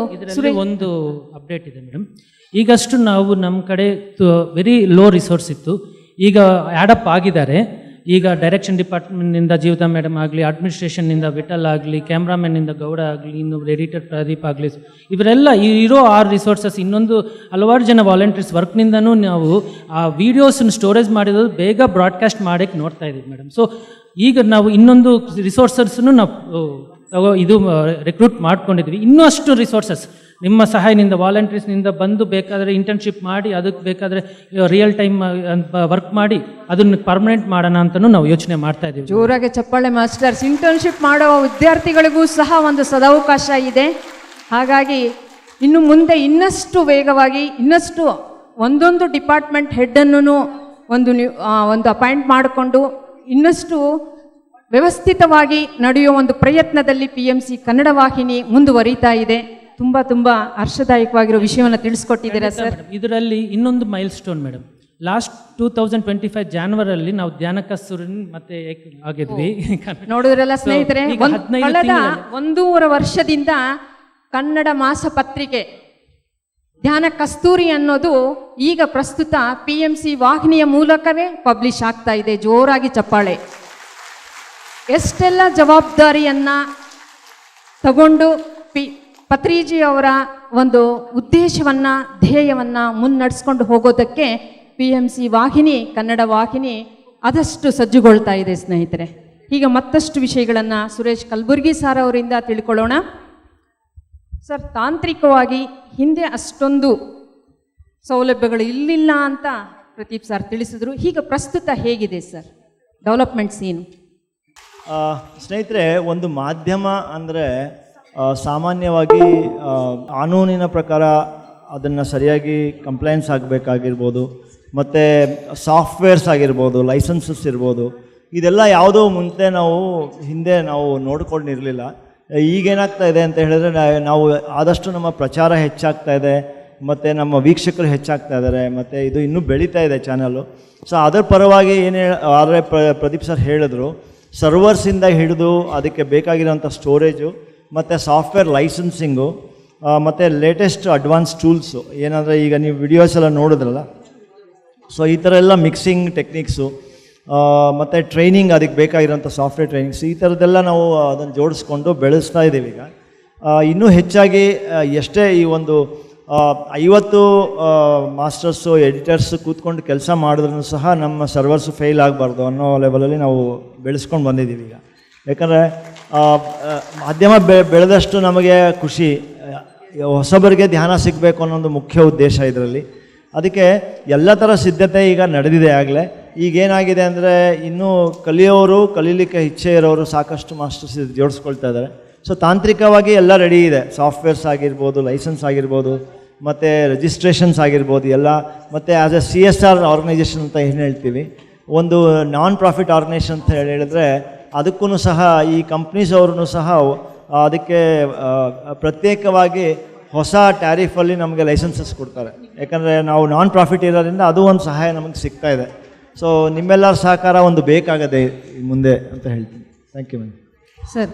ಒಂದು ಅಪ್ಡೇಟ್ ಇದೆ ಮೇಡಮ್. ಈಗಷ್ಟು ನಾವು ನಮ್ಮ ಕಡೆ ವೆರಿ ಲೋ ರಿಸೋರ್ಸ್ ಇತ್ತು, ಈಗ ಆ್ಯಡಪ್ ಆಗಿದ್ದಾರೆ. ಈಗ ಡೈರೆಕ್ಷನ್ ಡಿಪಾರ್ಟ್ಮೆಂಟ್ನಿಂದ ಜೀವಿತಾ ಮೇಡಮ್ ಆಗಲಿ, ಅಡ್ಮಿನಿಸ್ಟ್ರೇಷನ್ನಿಂದ ವಿಠಲ್ ಆಗಲಿ, ಕ್ಯಾಮ್ರಾಮನ್ನಿಂದ ಗೌಡ ಆಗಲಿ, ಇನ್ನು ಎಡಿಟರ್ ಪ್ರದೀಪ್ ಆಗಲಿ, ಇವರೆಲ್ಲ ಇರೋ 6 ರಿಸೋರ್ಸಸ್, ಇನ್ನೊಂದು ಹಲವಾರು ಜನ ವಾಲಂಟಿಯರ್ಸ್ ವರ್ಕ್ನಿಂದನೂ ನಾವು ಆ ವೀಡಿಯೋಸನ್ನು ಸ್ಟೋರೇಜ್ ಮಾಡಿರೋದು ಬೇಗ ಬ್ರಾಡ್ಕಾಸ್ಟ್ ಮಾಡೋಕ್ಕೆ ನೋಡ್ತಾ ಇದ್ದೀವಿ ಮೇಡಮ್. ಸೊ ಈಗ ನಾವು ಇನ್ನೊಂದು ರಿಸೋರ್ಸಸ್ಸನ್ನು ನಾವು ಇದು ರಿಕ್ರೂಟ್ ಮಾಡ್ಕೊಂಡಿದ್ವಿ. ಇನ್ನೂ ಅಷ್ಟು ರಿಸೋರ್ಸಸ್ ನಿಮ್ಮ ಸಹಾಯದಿಂದ ವಾಲಂಟಿಯರ್ಸ್ನಿಂದ ಬಂದು ಬೇಕಾದರೆ ಇಂಟರ್ನ್ಶಿಪ್ ಮಾಡಿ ಅದಕ್ಕೆ ಬೇಕಾದರೆ ರಿಯಲ್ ಟೈಮ್ ವರ್ಕ್ ಮಾಡಿ ಅದನ್ನು ಪರ್ಮನೆಂಟ್ ಮಾಡೋಣ ಅಂತಲೂ ನಾವು ಯೋಚನೆ ಮಾಡ್ತಾ ಇದ್ದೀವಿ. ಜೋರಾಗಿ ಚಪ್ಪಾಳೆ ಮಾಸ್ಟರ್ಸ್. ಇಂಟರ್ನ್ಶಿಪ್ ಮಾಡುವ ವಿದ್ಯಾರ್ಥಿಗಳಿಗೂ ಸಹ ಒಂದು ಸದಾವಕಾಶ ಇದೆ. ಹಾಗಾಗಿ ಇನ್ನು ಮುಂದೆ ಇನ್ನಷ್ಟು ವೇಗವಾಗಿ ಇನ್ನಷ್ಟು ಒಂದೊಂದು ಡಿಪಾರ್ಟ್ಮೆಂಟ್ ಹೆಡ್ಡನ್ನು ಒಂದು ಅಪಾಯಿಂಟ್ ಮಾಡಿಕೊಂಡು ಇನ್ನಷ್ಟು ವ್ಯವಸ್ಥಿತವಾಗಿ ನಡೆಯುವ ಒಂದು ಪ್ರಯತ್ನದಲ್ಲಿ PMC ಕನ್ನಡ ವಾಹಿನಿ ಮುಂದುವರಿತಾ ಇದೆ. ತುಂಬ ತುಂಬ ಹರ್ಷದಾಯಕವಾಗಿರೋ ವಿಷಯವನ್ನು ತಿಳಿಸ್ಕೊಟ್ಟಿದ್ದೀರಾ ಸರ್. ಇದರಲ್ಲಿ ಇನ್ನೊಂದು ಮೈಲ್ ಸ್ಟೋನ್ ಮೇಡಮ್, ಲಾಸ್ಟ್ 2025 ಜಾನ್ವರಿಯಲ್ಲಿ ನಾವು ಧ್ಯಾನಕಸ್ತೂರಿನ ಮತ್ತೆ ಆಗಿದ್ವಿ. ನೋಡಿದ್ರಲ್ಲ ಸ್ನೇಹಿತರೆ, ಕಳೆದ 1.5 ವರ್ಷದಿಂದ ಕನ್ನಡ ಮಾಸಪತ್ರಿಕೆ ಧ್ಯಾನ ಕಸ್ತೂರಿ ಅನ್ನೋದು ಈಗ ಪ್ರಸ್ತುತ PMC ವಾಹಿನಿಯ ಮೂಲಕವೇ ಪಬ್ಲಿಷ್ ಆಗ್ತಾ ಇದೆ. ಜೋರಾಗಿ ಚಪ್ಪಾಳೆ. ಎಷ್ಟೆಲ್ಲ ಜವಾಬ್ದಾರಿಯನ್ನ ತಗೊಂಡು ಪತ್ರಿಜಿ ಅವರ ಒಂದು ಉದ್ದೇಶವನ್ನು ಧ್ಯೇಯವನ್ನು ಮುನ್ನಡೆಸ್ಕೊಂಡು ಹೋಗೋದಕ್ಕೆ PMC ವಾಹಿನಿ ಕನ್ನಡ ವಾಹಿನಿ ಆದಷ್ಟು ಸಜ್ಜುಗೊಳ್ತಾ ಇದೆ ಸ್ನೇಹಿತರೆ. ಈಗ ಮತ್ತಷ್ಟು ವಿಷಯಗಳನ್ನು ಸುರೇಶ್ ಕಲ್ಬುರ್ಗಿ ಸರ್ ಅವರಿಂದ ತಿಳ್ಕೊಳ್ಳೋಣ. ಸರ್, ತಾಂತ್ರಿಕವಾಗಿ ಹಿಂದೆ ಅಷ್ಟೊಂದು ಸೌಲಭ್ಯಗಳು ಇಲ್ಲಿಲ್ಲ ಅಂತ ಪ್ರದೀಪ್ ಸರ್ ತಿಳಿಸಿದ್ರು. ಈಗ ಪ್ರಸ್ತುತ ಹೇಗಿದೆ ಸರ್ ಡೆವಲಪ್ಮೆಂಟ್ಸ್ ಏನು? ಸ್ನೇಹಿತರೆ, ಒಂದು ಮಾಧ್ಯಮ ಅಂದರೆ ಸಾಮಾನ್ಯವಾಗಿ ಕಾನೂನಿನ ಪ್ರಕಾರ ಅದನ್ನು ಸರಿಯಾಗಿ ಕಂಪ್ಲೈನ್ಸ್ ಆಗಬೇಕಾಗಿರ್ಬೋದು, ಮತ್ತು ಸಾಫ್ಟ್ವೇರ್ಸ್ ಆಗಿರ್ಬೋದು, ಲೈಸೆನ್ಸಸ್ ಇರ್ಬೋದು, ಇದೆಲ್ಲ ಯಾವುದೋ ಹಿಂದೆ ನಾವು ನೋಡ್ಕೊಂಡಿರಲಿಲ್ಲ. ಈಗೇನಾಗ್ತಾ ಇದೆ ಅಂತ ಹೇಳಿದ್ರೆ ನಾವು ಆದಷ್ಟು ನಮ್ಮ ಪ್ರಚಾರ ಹೆಚ್ಚಾಗ್ತಾ ಇದೆ, ಮತ್ತು ನಮ್ಮ ವೀಕ್ಷಕರು ಹೆಚ್ಚಾಗ್ತಾ ಇದ್ದಾರೆ, ಮತ್ತು ಇದು ಇನ್ನೂ ಬೆಳೀತಾ ಇದೆ ಚಾನಲ್ಲು. ಸೊ ಅದರ ಪರವಾಗಿ ಏನು ಆದರೆ ಪ್ರದೀಪ್ ಸರ್ ಹೇಳಿದ್ರು, ಸರ್ವರ್ಸಿಂದ ಹಿಡಿದು ಅದಕ್ಕೆ ಬೇಕಾಗಿರೋಂಥ ಸ್ಟೋರೇಜು ಮತ್ತು ಸಾಫ್ಟ್ವೇರ್ ಲೈಸೆನ್ಸಿಂಗು ಮತ್ತು ಲೇಟೆಸ್ಟ್ ಅಡ್ವಾನ್ಸ್ ಟೂಲ್ಸು, ಏನಂದರೆ ಈಗ ನೀವು ವಿಡಿಯೋಸ್ ಎಲ್ಲ ನೋಡಿದ್ರಲ್ಲ, ಸೊ ಈ ಥರ ಎಲ್ಲ ಮಿಕ್ಸಿಂಗ್ ಟೆಕ್ನಿಕ್ಸು ಮತ್ತು ಟ್ರೈನಿಂಗ್, ಅದಕ್ಕೆ ಬೇಕಾಗಿರೋಂಥ ಸಾಫ್ಟ್ವೇರ್ ಟ್ರೈನಿಂಗ್ಸ್, ಈ ಥರದ್ದೆಲ್ಲ ನಾವು ಅದನ್ನು ಜೋಡಿಸ್ಕೊಂಡು ಬೆಳೆಸ್ತಾ ಇದ್ದೀವಿ. ಈಗ ಇನ್ನೂ ಹೆಚ್ಚಾಗಿ ಎಷ್ಟೇ ಈ ಒಂದು 50 ಮಾಸ್ಟರ್ಸು ಎಡಿಟರ್ಸು ಕೂತ್ಕೊಂಡು ಕೆಲಸ ಮಾಡಿದ್ರೂ ಸಹ ನಮ್ಮ ಸರ್ವರ್ಸು ಫೇಲ್ ಆಗಬಾರ್ದು ಅನ್ನೋ ಲೆವೆಲಲ್ಲಿ ನಾವು ಬೆಳೆಸ್ಕೊಂಡು ಬಂದಿದ್ದೀವಿ ಈಗ. ಯಾಕಂದರೆ ಮಾಧ್ಯಮ ಬೆಳೆದಷ್ಟು ನಮಗೆ ಖುಷಿ, ಹೊಸಬರಿಗೆ ಧ್ಯಾನ ಸಿಗಬೇಕು ಅನ್ನೋದು ಮುಖ್ಯ ಉದ್ದೇಶ ಇದರಲ್ಲಿ. ಅದಕ್ಕೆ ಎಲ್ಲ ಥರ ಸಿದ್ಧತೆ ಈಗ ನಡೆದಿದೆ ಆಗಲೇ. ಈಗೇನಾಗಿದೆ ಅಂದರೆ ಇನ್ನೂ ಕಲೀಲಿಕ್ಕೆ ಇಚ್ಛೆ ಇರೋರು ಸಾಕಷ್ಟು ಮಾಸ್ಟರ್ಸ್ ಜೋಡಿಸ್ಕೊಳ್ತಾ ಇದ್ದಾರೆ. ಸೊ ತಾಂತ್ರಿಕವಾಗಿ ಎಲ್ಲ ರೆಡಿ ಇದೆ, ಸಾಫ್ಟ್ವೇರ್ಸ್ ಆಗಿರ್ಬೋದು, ಲೈಸೆನ್ಸ್ ಆಗಿರ್ಬೋದು, ಮತ್ತು ರಿಜಿಸ್ಟ್ರೇಷನ್ಸ್ ಆಗಿರ್ಬೋದು ಎಲ್ಲ. ಮತ್ತು ಆ್ಯಸ್ ಎ CSR ಆರ್ಗನೈಜೇಷನ್ ಅಂತ ಏನು ಹೇಳ್ತೀವಿ, ಒಂದು ನಾನ್ ಪ್ರಾಫಿಟ್ ಆರ್ಗನೈಜೇಷನ್ ಅಂತ ಹೇಳಿದ್ರೆ ಅದಕ್ಕೂ ಸಹ ಈ ಕಂಪ್ನೀಸ್ ಅವ್ರೂ ಸಹ ಅದಕ್ಕೆ ಪ್ರತ್ಯೇಕವಾಗಿ ಹೊಸ ಟ್ಯಾರಿಫಲ್ಲಿ ನಮಗೆ ಲೈಸೆನ್ಸಸ್ ಕೊಡ್ತಾರೆ. ಯಾಕಂದರೆ ನಾವು ನಾನ್ ಪ್ರಾಫಿಟ್ ಇರೋದ್ರಿಂದ ಅದು ಒಂದು ಸಹಾಯ ನಮಗೆ ಸಿಗ್ತಾ ಇದೆ. ಸೊ ನಿಮ್ಮೆಲ್ಲರ ಸಹಕಾರ ಒಂದು ಬೇಕಾಗದೆ ಮುಂದೆ ಅಂತ ಹೇಳ್ತೀನಿ. Thank you ma'am. ಸರ್,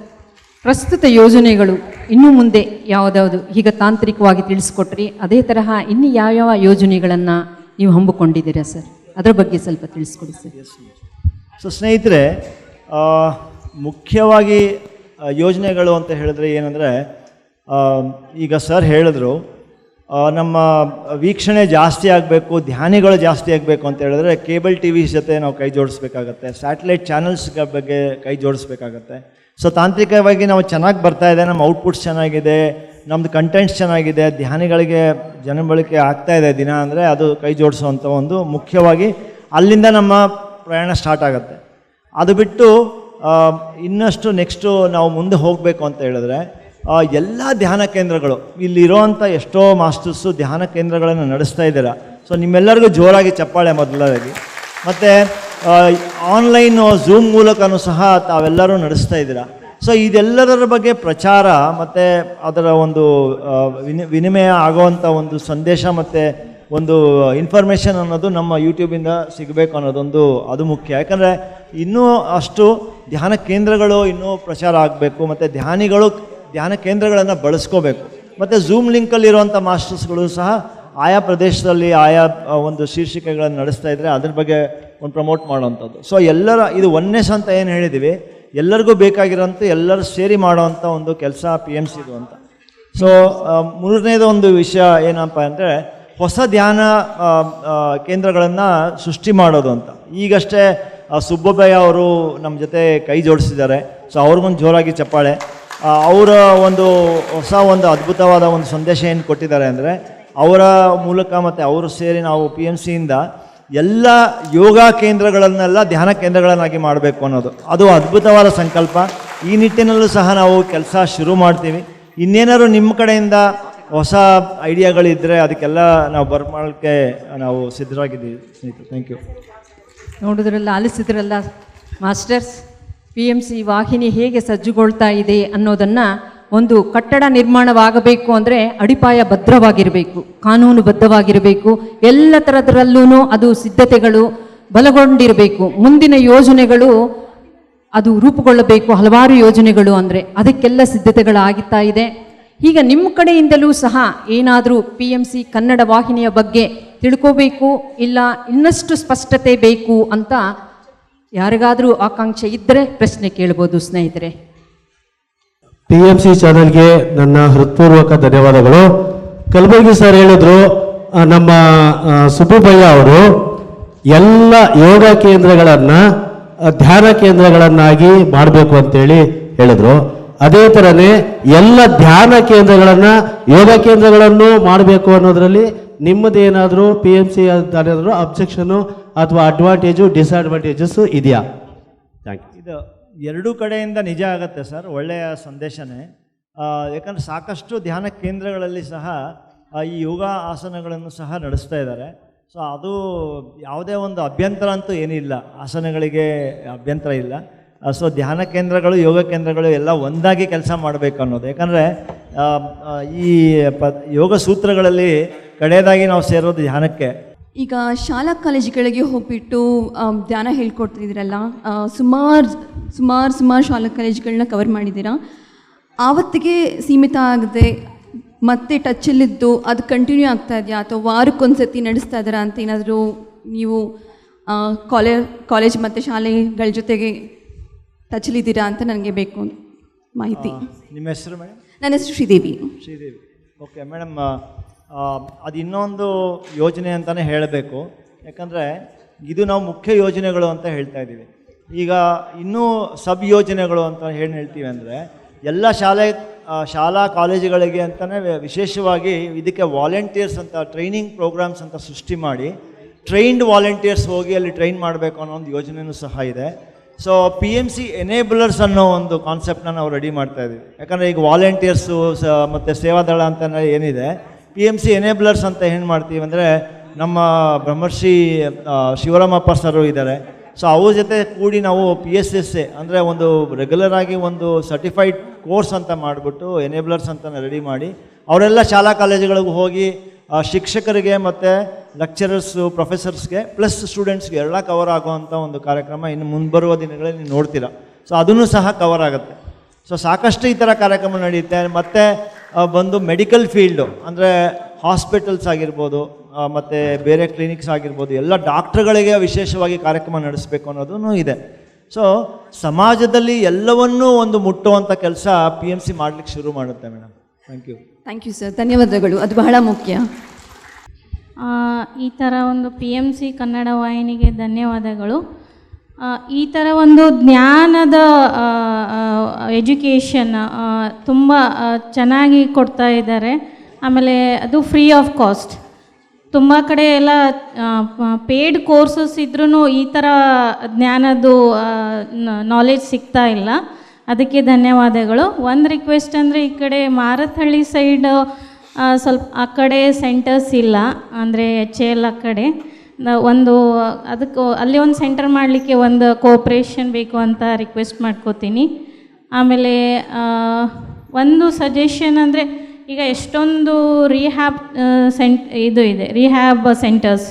ಪ್ರಸ್ತುತ ಯೋಜನೆಗಳು ಇನ್ನು ಮುಂದೆ ಯಾವುದಾವುದು ಈಗ ತಾಂತ್ರಿಕವಾಗಿ ತಿಳಿಸ್ಕೊಟ್ರಿ, ಅದೇ ತರಹ ಇನ್ನು ಯಾವ್ಯಾವ ಯೋಜನೆಗಳನ್ನು ನೀವು ಹಮ್ಮಿಕೊಂಡಿದ್ದೀರಾ ಸರ್? ಅದರ ಬಗ್ಗೆ ಸ್ವಲ್ಪ ತಿಳಿಸ್ಕೊಡಿ ಸರ್. ಸೊ ಸ್ನೇಹಿತರೆ, ಮುಖ್ಯವಾಗಿ ಯೋಜನೆಗಳು ಅಂತ ಹೇಳಿದ್ರೆ ಏನಂದರೆ, ಈಗ ಸರ್ ಹೇಳಿದ್ರು ನಮ್ಮ ವೀಕ್ಷಣೆ ಜಾಸ್ತಿ ಆಗಬೇಕು, ಧ್ಯಾನಿಗಳು ಜಾಸ್ತಿ ಆಗಬೇಕು ಅಂತ ಹೇಳಿದ್ರೆ ಕೇಬಲ್ TV ಜೊತೆ ನಾವು ಕೈ ಜೋಡಿಸ್ಬೇಕಾಗತ್ತೆ, ಸ್ಯಾಟಲೈಟ್ ಚಾನಲ್ಸ್ ಬಗ್ಗೆ ಕೈ ಜೋಡಿಸ್ಬೇಕಾಗತ್ತೆ. ಸೊ ತಾಂತ್ರಿಕವಾಗಿ ನಾವು ಚೆನ್ನಾಗಿ ಬರ್ತಾ ಇದೆ, ನಮ್ಮ ಔಟ್ಪುಟ್ಸ್ ಚೆನ್ನಾಗಿದೆ, ನಮ್ಮದು ಕಂಟೆಂಟ್ಸ್ ಚೆನ್ನಾಗಿದೆ, ಧ್ಯಾನಿಗಳಿಗೆ ಜನಬಳಕೆ ಆಗ್ತಾ ಇದೆ ದಿನ ಅಂದರೆ ಅದು ಕೈ ಜೋಡಿಸುವಂಥ ಒಂದು ಮುಖ್ಯವಾಗಿ ಅಲ್ಲಿಂದ ನಮ್ಮ ಪ್ರಯಾಣ ಸ್ಟಾರ್ಟ್ ಆಗುತ್ತೆ. ಅದು ಬಿಟ್ಟು ಇನ್ನಷ್ಟು ನೆಕ್ಸ್ಟು ನಾವು ಮುಂದೆ ಹೋಗಬೇಕು ಅಂತ ಹೇಳಿದ್ರೆ ಎಲ್ಲ ಧ್ಯಾನ ಕೇಂದ್ರಗಳು, ಇಲ್ಲಿರೋವಂಥ ಎಷ್ಟೋ ಮಾಸ್ಟರ್ಸು ಧ್ಯಾನ ಕೇಂದ್ರಗಳನ್ನು ನಡೆಸ್ತಾ ಇದ್ದೀರಾ. ಸೊ ನಿಮ್ಮೆಲ್ಲರಿಗೂ ಜೋರಾಗಿ ಚಪ್ಪಾಳೆ ಮೊದಲಾಗಿ. ಮತ್ತು ಆನ್ಲೈನು ಝೂಮ್ ಮೂಲಕನೂ ಸಹ ತಾವೆಲ್ಲರೂ ನಡೆಸ್ತಾ ಇದ್ದೀರಾ. ಸೊ ಇದೆಲ್ಲದರ ಬಗ್ಗೆ ಪ್ರಚಾರ ಮತ್ತು ಅದರ ಒಂದು ವಿನಿಮಯ ಆಗುವಂಥ ಒಂದು ಸಂದೇಶ ಮತ್ತು ಒಂದು ಇನ್ಫಾರ್ಮೇಷನ್ ಅನ್ನೋದು ನಮ್ಮ ಯೂಟ್ಯೂಬಿಂದ ಸಿಗಬೇಕು ಅನ್ನೋದೊಂದು ಅದು ಮುಖ್ಯ. ಯಾಕಂದರೆ ಇನ್ನೂ ಅಷ್ಟು ಧ್ಯಾನ ಕೇಂದ್ರಗಳು ಇನ್ನೂ ಪ್ರಚಾರ ಆಗಬೇಕು ಮತ್ತು ಧ್ಯಾನ ಕೇಂದ್ರಗಳನ್ನು ಬಳಸ್ಕೋಬೇಕು. ಮತ್ತು ಝೂಮ್ ಲಿಂಕಲ್ಲಿರುವಂಥ ಮಾಸ್ಟರ್ಸ್ಗಳು ಸಹ ಆಯಾ ಪ್ರದೇಶದಲ್ಲಿ ಆಯಾ ಒಂದು ಶೀರ್ಷಿಕೆಗಳನ್ನು ನಡೆಸ್ತಾ ಇದ್ದರೆ ಅದ್ರ ಬಗ್ಗೆ ಒಂದು ಪ್ರಮೋಟ್ ಮಾಡೋವಂಥದ್ದು. ಸೊ ಇದು ಒನ್ನೆಸ್ ಅಂತ ಏನು ಹೇಳಿದ್ದೀವಿ, ಎಲ್ಲರಿಗೂ ಬೇಕಾಗಿರೋಂಥ ಎಲ್ಲರೂ ಸೇರಿ ಮಾಡೋವಂಥ ಒಂದು ಕೆಲಸ PMC ಇದು ಅಂತ. ಸೊ ಮೂರನೇದು ಒಂದು ವಿಷಯ ಏನಪ್ಪ ಅಂದರೆ ಹೊಸ ಧ್ಯಾನ ಕೇಂದ್ರಗಳನ್ನು ಸೃಷ್ಟಿ ಮಾಡೋದು ಅಂತ. ಈಗಷ್ಟೇ ಸುಬ್ಬಯ್ಯ ಅವರು ನಮ್ಮ ಜೊತೆ ಕೈ ಜೋಡಿಸಿದ್ದಾರೆ. ಸೊ ಅವ್ರಿಗೊಂದು ಜೋರಾಗಿ ಚಪ್ಪಾಳೆ. ಅವರ ಒಂದು ಹೊಸ ಒಂದು ಅದ್ಭುತವಾದ ಒಂದು ಸಂದೇಶ ಏನು ಕೊಟ್ಟಿದ್ದಾರೆ ಅಂದರೆ, ಅವರ ಮೂಲಕ ಮತ್ತು ಅವರು ಸೇರಿ ನಾವು PMCಯಿಂದ ಎಲ್ಲ ಯೋಗ ಕೇಂದ್ರಗಳನ್ನೆಲ್ಲ ಧ್ಯಾನ ಕೇಂದ್ರಗಳನ್ನಾಗಿ ಮಾಡಬೇಕು ಅನ್ನೋದು ಅದು ಅದ್ಭುತವಾದ ಸಂಕಲ್ಪ. ಈ ನಿಟ್ಟಿನಲ್ಲೂ ಸಹ ನಾವು ಕೆಲಸ ಶುರು ಮಾಡ್ತೀವಿ. ಇನ್ನೇನಾದ್ರು ನಿಮ್ಮ ಕಡೆಯಿಂದ ಹೊಸ ಐಡಿಯಾಗಳಿದ್ದರೆ ಅದಕ್ಕೆಲ್ಲ ನಾವು ಬರ್ಮಾಡೋಕ್ಕೆ ನಾವು ಸಿದ್ಧರಾಗಿದ್ದೀವಿ ಸ್ನೇಹಿತರೆ. Thank you. ನೋಡಿದ್ರಲ್ಲ, ಆಲಿಸಿದ್ರಲ್ಲ ಮಾಸ್ಟರ್ಸ್, PMC ವಾಹಿನಿ ಹೇಗೆ ಸಜ್ಜುಗೊಳ್ತಾ ಇದೆ ಅನ್ನೋದನ್ನು. ಒಂದು ಕಟ್ಟಡ ನಿರ್ಮಾಣವಾಗಬೇಕು ಅಂದರೆ ಅಡಿಪಾಯ ಭದ್ರವಾಗಿರಬೇಕು, ಕಾನೂನುಬದ್ಧವಾಗಿರಬೇಕು, ಎಲ್ಲ ಥರದರಲ್ಲೂ ಅದು ಸಿದ್ಧತೆಗಳು ಬಲಗೊಂಡಿರಬೇಕು. ಮುಂದಿನ ಯೋಜನೆಗಳು ಅದು ರೂಪುಗೊಳ್ಳಬೇಕು, ಹಲವಾರು ಯೋಜನೆಗಳು ಅಂದರೆ ಅದಕ್ಕೆಲ್ಲ ಸಿದ್ಧತೆಗಳಾಗುತ್ತಾ ಇದೆ. ಈಗ ನಿಮ್ಮ ಕಡೆಯಿಂದಲೂ ಸಹ ಏನಾದರೂ PMC ಕನ್ನಡ ವಾಹಿನಿಯ ಬಗ್ಗೆ ತಿಳ್ಕೋಬೇಕು, ಇಲ್ಲ ಇನ್ನಷ್ಟು ಸ್ಪಷ್ಟತೆ ಬೇಕು ಅಂತ ಯಾರಿಗಾದರೂ ಆಕಾಂಕ್ಷೆ ಇದ್ದರೆ ಪ್ರಶ್ನೆ ಕೇಳ್ಬೋದು ಸ್ನೇಹಿತರೆ. PMC ಚಾನೆಲ್ಗೆ ನನ್ನ ಹೃತ್ಪೂರ್ವಕ ಧನ್ಯವಾದಗಳು. ಕಲಬುರ್ಗಿ ಸರ್ ಹೇಳಿದ್ರು, ನಮ್ಮ ಸುಬ್ಬಯ್ಯ ಅವರು ಎಲ್ಲ ಯೋಗ ಕೇಂದ್ರಗಳನ್ನು ಧ್ಯಾನ ಕೇಂದ್ರಗಳನ್ನಾಗಿ ಮಾಡಬೇಕು ಅಂತೇಳಿ ಹೇಳಿದ್ರು. ಅದೇ ಥರನೇ ಎಲ್ಲ ಧ್ಯಾನ ಕೇಂದ್ರಗಳನ್ನು ಯೋಗ ಕೇಂದ್ರಗಳನ್ನು ಮಾಡಬೇಕು ಅನ್ನೋದರಲ್ಲಿ ನಿಮ್ಮದೇನಾದರೂ PMC ಏನಾದರೂ ಅಬ್ಜೆಕ್ಷನು ಅಥವಾ ಅಡ್ವಾಂಟೇಜು ಡಿಸ್ಅಡ್ವಾಂಟೇಜಸ್ಸು ಇದೆಯಾ? Thank you. ಇದು ಎರಡೂ ಕಡೆಯಿಂದ ನಿಜ ಆಗುತ್ತೆ ಸರ್, ಒಳ್ಳೆಯ ಸಂದೇಶನೇ. ಯಾಕಂದರೆ ಸಾಕಷ್ಟು ಧ್ಯಾನ ಕೇಂದ್ರಗಳಲ್ಲಿ ಸಹ ಈ ಯೋಗ ಆಸನಗಳನ್ನು ಸಹ ನಡೆಸ್ತಾ ಇದ್ದಾರೆ. ಸೊ ಅದು ಯಾವುದೇ ಒಂದು ಅಭ್ಯಂತರ ಅಂತೂ ಏನಿಲ್ಲ, ಆಸನಗಳಿಗೆ ಅಭ್ಯಂತರ ಇಲ್ಲ. ಸೊ ಧ್ಯಾನ ಕೇಂದ್ರಗಳು, ಯೋಗ ಕೇಂದ್ರಗಳು ಎಲ್ಲ ಒಂದಾಗಿ ಕೆಲಸ ಮಾಡಬೇಕು ಅನ್ನೋದು. ಯಾಕಂದರೆ ಈ ಯೋಗ ಸೂತ್ರಗಳಲ್ಲಿ ಕಡೆಯದಾಗಿ ನಾವು ಸೇರೋದು ಧ್ಯಾನಕ್ಕೆ. ಈಗ ಶಾಲಾ ಕಾಲೇಜುಗಳಿಗೆ ಹೋಗ್ಬಿಟ್ಟು ಧ್ಯಾನ ಹೇಳ್ಕೊಡ್ತಿದ್ದೀರಲ್ಲ, ಸುಮಾರು ಶಾಲಾ ಕಾಲೇಜುಗಳನ್ನ ಕವರ್ ಮಾಡಿದ್ದೀರಾ. ಆವತ್ತಿಗೆ ಸೀಮಿತ ಆಗದೆ ಮತ್ತೆ ಟಚ್ಚಲ್ಲಿದ್ದು ಅದು ಕಂಟಿನ್ಯೂ ಆಗ್ತಾ ಇದೆಯಾ, ಅಥವಾ ವಾರಕ್ಕೊಂದ್ಸತಿ ನಡೆಸ್ತಾ ಇದ್ದಾರಾ ಅಂತ ಏನಾದರೂ ನೀವು ಕಾಲೇಜ್ ಮತ್ತು ಶಾಲೆಗಳ ಜೊತೆಗೆ ಟಚಲ್ಲಿದ್ದೀರಾ ಅಂತ ನನಗೆ ಬೇಕು ಮಾಹಿತಿ. ನಿಮ್ಮ ಹೆಸರು ಮೇಡಮ್? ನನ್ನ ಹೆಸರು ಶ್ರೀದೇವಿ. Sridevi, okay madam. ಅದು ಇನ್ನೊಂದು ಯೋಜನೆ ಅಂತಲೇ ಹೇಳಬೇಕು. ಯಾಕಂದರೆ ಇದು ನಾವು ಮುಖ್ಯ ಯೋಜನೆಗಳು ಅಂತ ಹೇಳ್ತಾ ಇದ್ದೀವಿ. ಈಗ ಇನ್ನೂ ಸಬ್ ಯೋಜನೆಗಳು ಅಂತ ಏನು ಹೇಳ್ತೀವಿ ಅಂದರೆ, ಎಲ್ಲ ಶಾಲಾ ಕಾಲೇಜುಗಳಿಗೆ ಅಂತಲೇ ವಿಶೇಷವಾಗಿ ಇದಕ್ಕೆ ವಾಲಂಟಿಯರ್ಸ್ ಅಂತ ಟ್ರೈನಿಂಗ್ ಪ್ರೋಗ್ರಾಮ್ಸ್ ಅಂತ ಸೃಷ್ಟಿ ಮಾಡಿ ಟ್ರೈನ್ಡ್ ವಾಲಂಟಿಯರ್ಸ್ ಹೋಗಿ ಅಲ್ಲಿ ಟ್ರೈನ್ ಮಾಡಬೇಕು ಅನ್ನೋ ಒಂದು ಯೋಜನೆಯೂ ಸಹ ಇದೆ. ಸೊ PMC ಎನೇಬಲರ್ಸ್ ಅನ್ನೋ ಒಂದು ಕಾನ್ಸೆಪ್ಟನ್ನ ನಾವು ರೆಡಿ ಮಾಡ್ತಾ ಇದ್ದೀವಿ. ಯಾಕಂದರೆ ಈಗ ವಾಲಂಟಿಯರ್ಸು ಮತ್ತು ಸೇವಾದಳ ಅಂತ ಏನಿದೆ, PMC ಎನೇಬಲರ್ಸ್ ಅಂತ ಏನು ಮಾಡ್ತೀವಿ ಅಂದರೆ, ನಮ್ಮ ಬ್ರಹ್ಮರ್ಷಿ ಶಿವರಾಮಪ್ಪ ಸರು ಇದ್ದಾರೆ. ಸೊ ಅವ್ರ ಜೊತೆ ಕೂಡಿ ನಾವು PSSA ಅಂದರೆ ಒಂದು ರೆಗ್ಯುಲರ್ ಆಗಿ ಒಂದು ಸರ್ಟಿಫೈಡ್ ಕೋರ್ಸ್ ಅಂತ ಮಾಡಿಬಿಟ್ಟು ಎನೇಬಲರ್ಸ್ ಅಂತ ರೆಡಿ ಮಾಡಿ ಅವರೆಲ್ಲ ಶಾಲಾ ಕಾಲೇಜುಗಳಿಗೆ ಹೋಗಿ ಶಿಕ್ಷಕರಿಗೆ ಮತ್ತು ಲೆಕ್ಚರರ್ಸು, ಪ್ರೊಫೆಸರ್ಸ್ಗೆ ಪ್ಲಸ್ ಸ್ಟೂಡೆಂಟ್ಸ್ಗೆ ಎಲ್ಲ ಕವರ್ ಆಗೋವಂಥ ಒಂದು ಕಾರ್ಯಕ್ರಮ ಇನ್ನು ಮುಂಬರುವ ದಿನಗಳಲ್ಲಿ ನೀವು ನೋಡ್ತೀರಾ. ಸೊ ಅದನ್ನು ಸಹ ಕವರ್ ಆಗುತ್ತೆ. ಸೊ ಸಾಕಷ್ಟು ಈ ಥರ ಕಾರ್ಯಕ್ರಮ ನಡೆಯುತ್ತೆ. ಮತ್ತು ಬಂದು ಮೆಡಿಕಲ್ ಫೀಲ್ಡು ಅಂದರೆ ಹಾಸ್ಪಿಟಲ್ಸ್ ಆಗಿರ್ಬೋದು ಮತ್ತು ಬೇರೆ ಕ್ಲಿನಿಕ್ಸ್ ಆಗಿರ್ಬೋದು, ಎಲ್ಲ ಡಾಕ್ಟ್ರುಗಳಿಗೆ ವಿಶೇಷವಾಗಿ ಕಾರ್ಯಕ್ರಮ ನಡೆಸಬೇಕು ಅನ್ನೋದೂ ಇದೆ. ಸೊ ಸಮಾಜದಲ್ಲಿ ಎಲ್ಲವನ್ನೂ ಒಂದು ಮುಟ್ಟುವಂಥ ಕೆಲಸ PMC ಮಾಡಲಿಕ್ಕೆ ಶುರು ಮಾಡುತ್ತೆ ಮೇಡಮ್. ಥ್ಯಾಂಕ್ ಯು ಸರ್, ಧನ್ಯವಾದಗಳು. ಅದು ಬಹಳ ಮುಖ್ಯ. ಈ ಥರ ಒಂದು PMC ಕನ್ನಡ ವಾಹಿನಿಗೆ ಧನ್ಯವಾದಗಳು. ಈ ಥರ ಒಂದು ಜ್ಞಾನದ ಎಜುಕೇಷನ್ ತುಂಬ ಚೆನ್ನಾಗಿ ಕೊಡ್ತಾ ಇದ್ದಾರೆ. ಆಮೇಲೆ ಅದು ಫ್ರೀ ಆಫ್ ಕಾಸ್ಟ್. ತುಂಬ ಕಡೆ ಎಲ್ಲ ಪೇಯ್ಡ್ ಕೋರ್ಸಸ್ ಇದ್ರೂ ಈ ಥರ ಜ್ಞಾನದ್ದು ನಾಲೆಜ್ ಸಿಗ್ತಾ ಇಲ್ಲ. ಅದಕ್ಕೆ ಧನ್ಯವಾದಗಳು. ಒಂದು ರಿಕ್ವೆಸ್ಟ್ ಅಂದರೆ, ಈ ಕಡೆ ಮಾರತ್ಹಳ್ಳಿ ಸೈಡ್ ಸ್ವಲ್ಪ ಆ ಕಡೆ ಸೆಂಟರ್ಸ್ ಇಲ್ಲ, ಅಂದರೆ HAL ಆ ಕಡೆ ಒಂದು ಅದಕ್ಕೆ ಅಲ್ಲಿ ಒಂದು ಸೆಂಟರ್ ಮಾಡಲಿಕ್ಕೆ ಒಂದು ಕೋಆಪ್ರೇಷನ್ ಬೇಕು ಅಂತ ರಿಕ್ವೆಸ್ಟ್ ಮಾಡ್ಕೋತೀನಿ. ಆಮೇಲೆ ಒಂದು ಸಜೆಷನ್ ಅಂದರೆ, ಈಗ ಎಷ್ಟೊಂದು ರಿಹ್ಯಾಬ್ ಇದು ಇದೆ, ರಿಹ್ಯಾಬ್ ಸೆಂಟರ್ಸ್.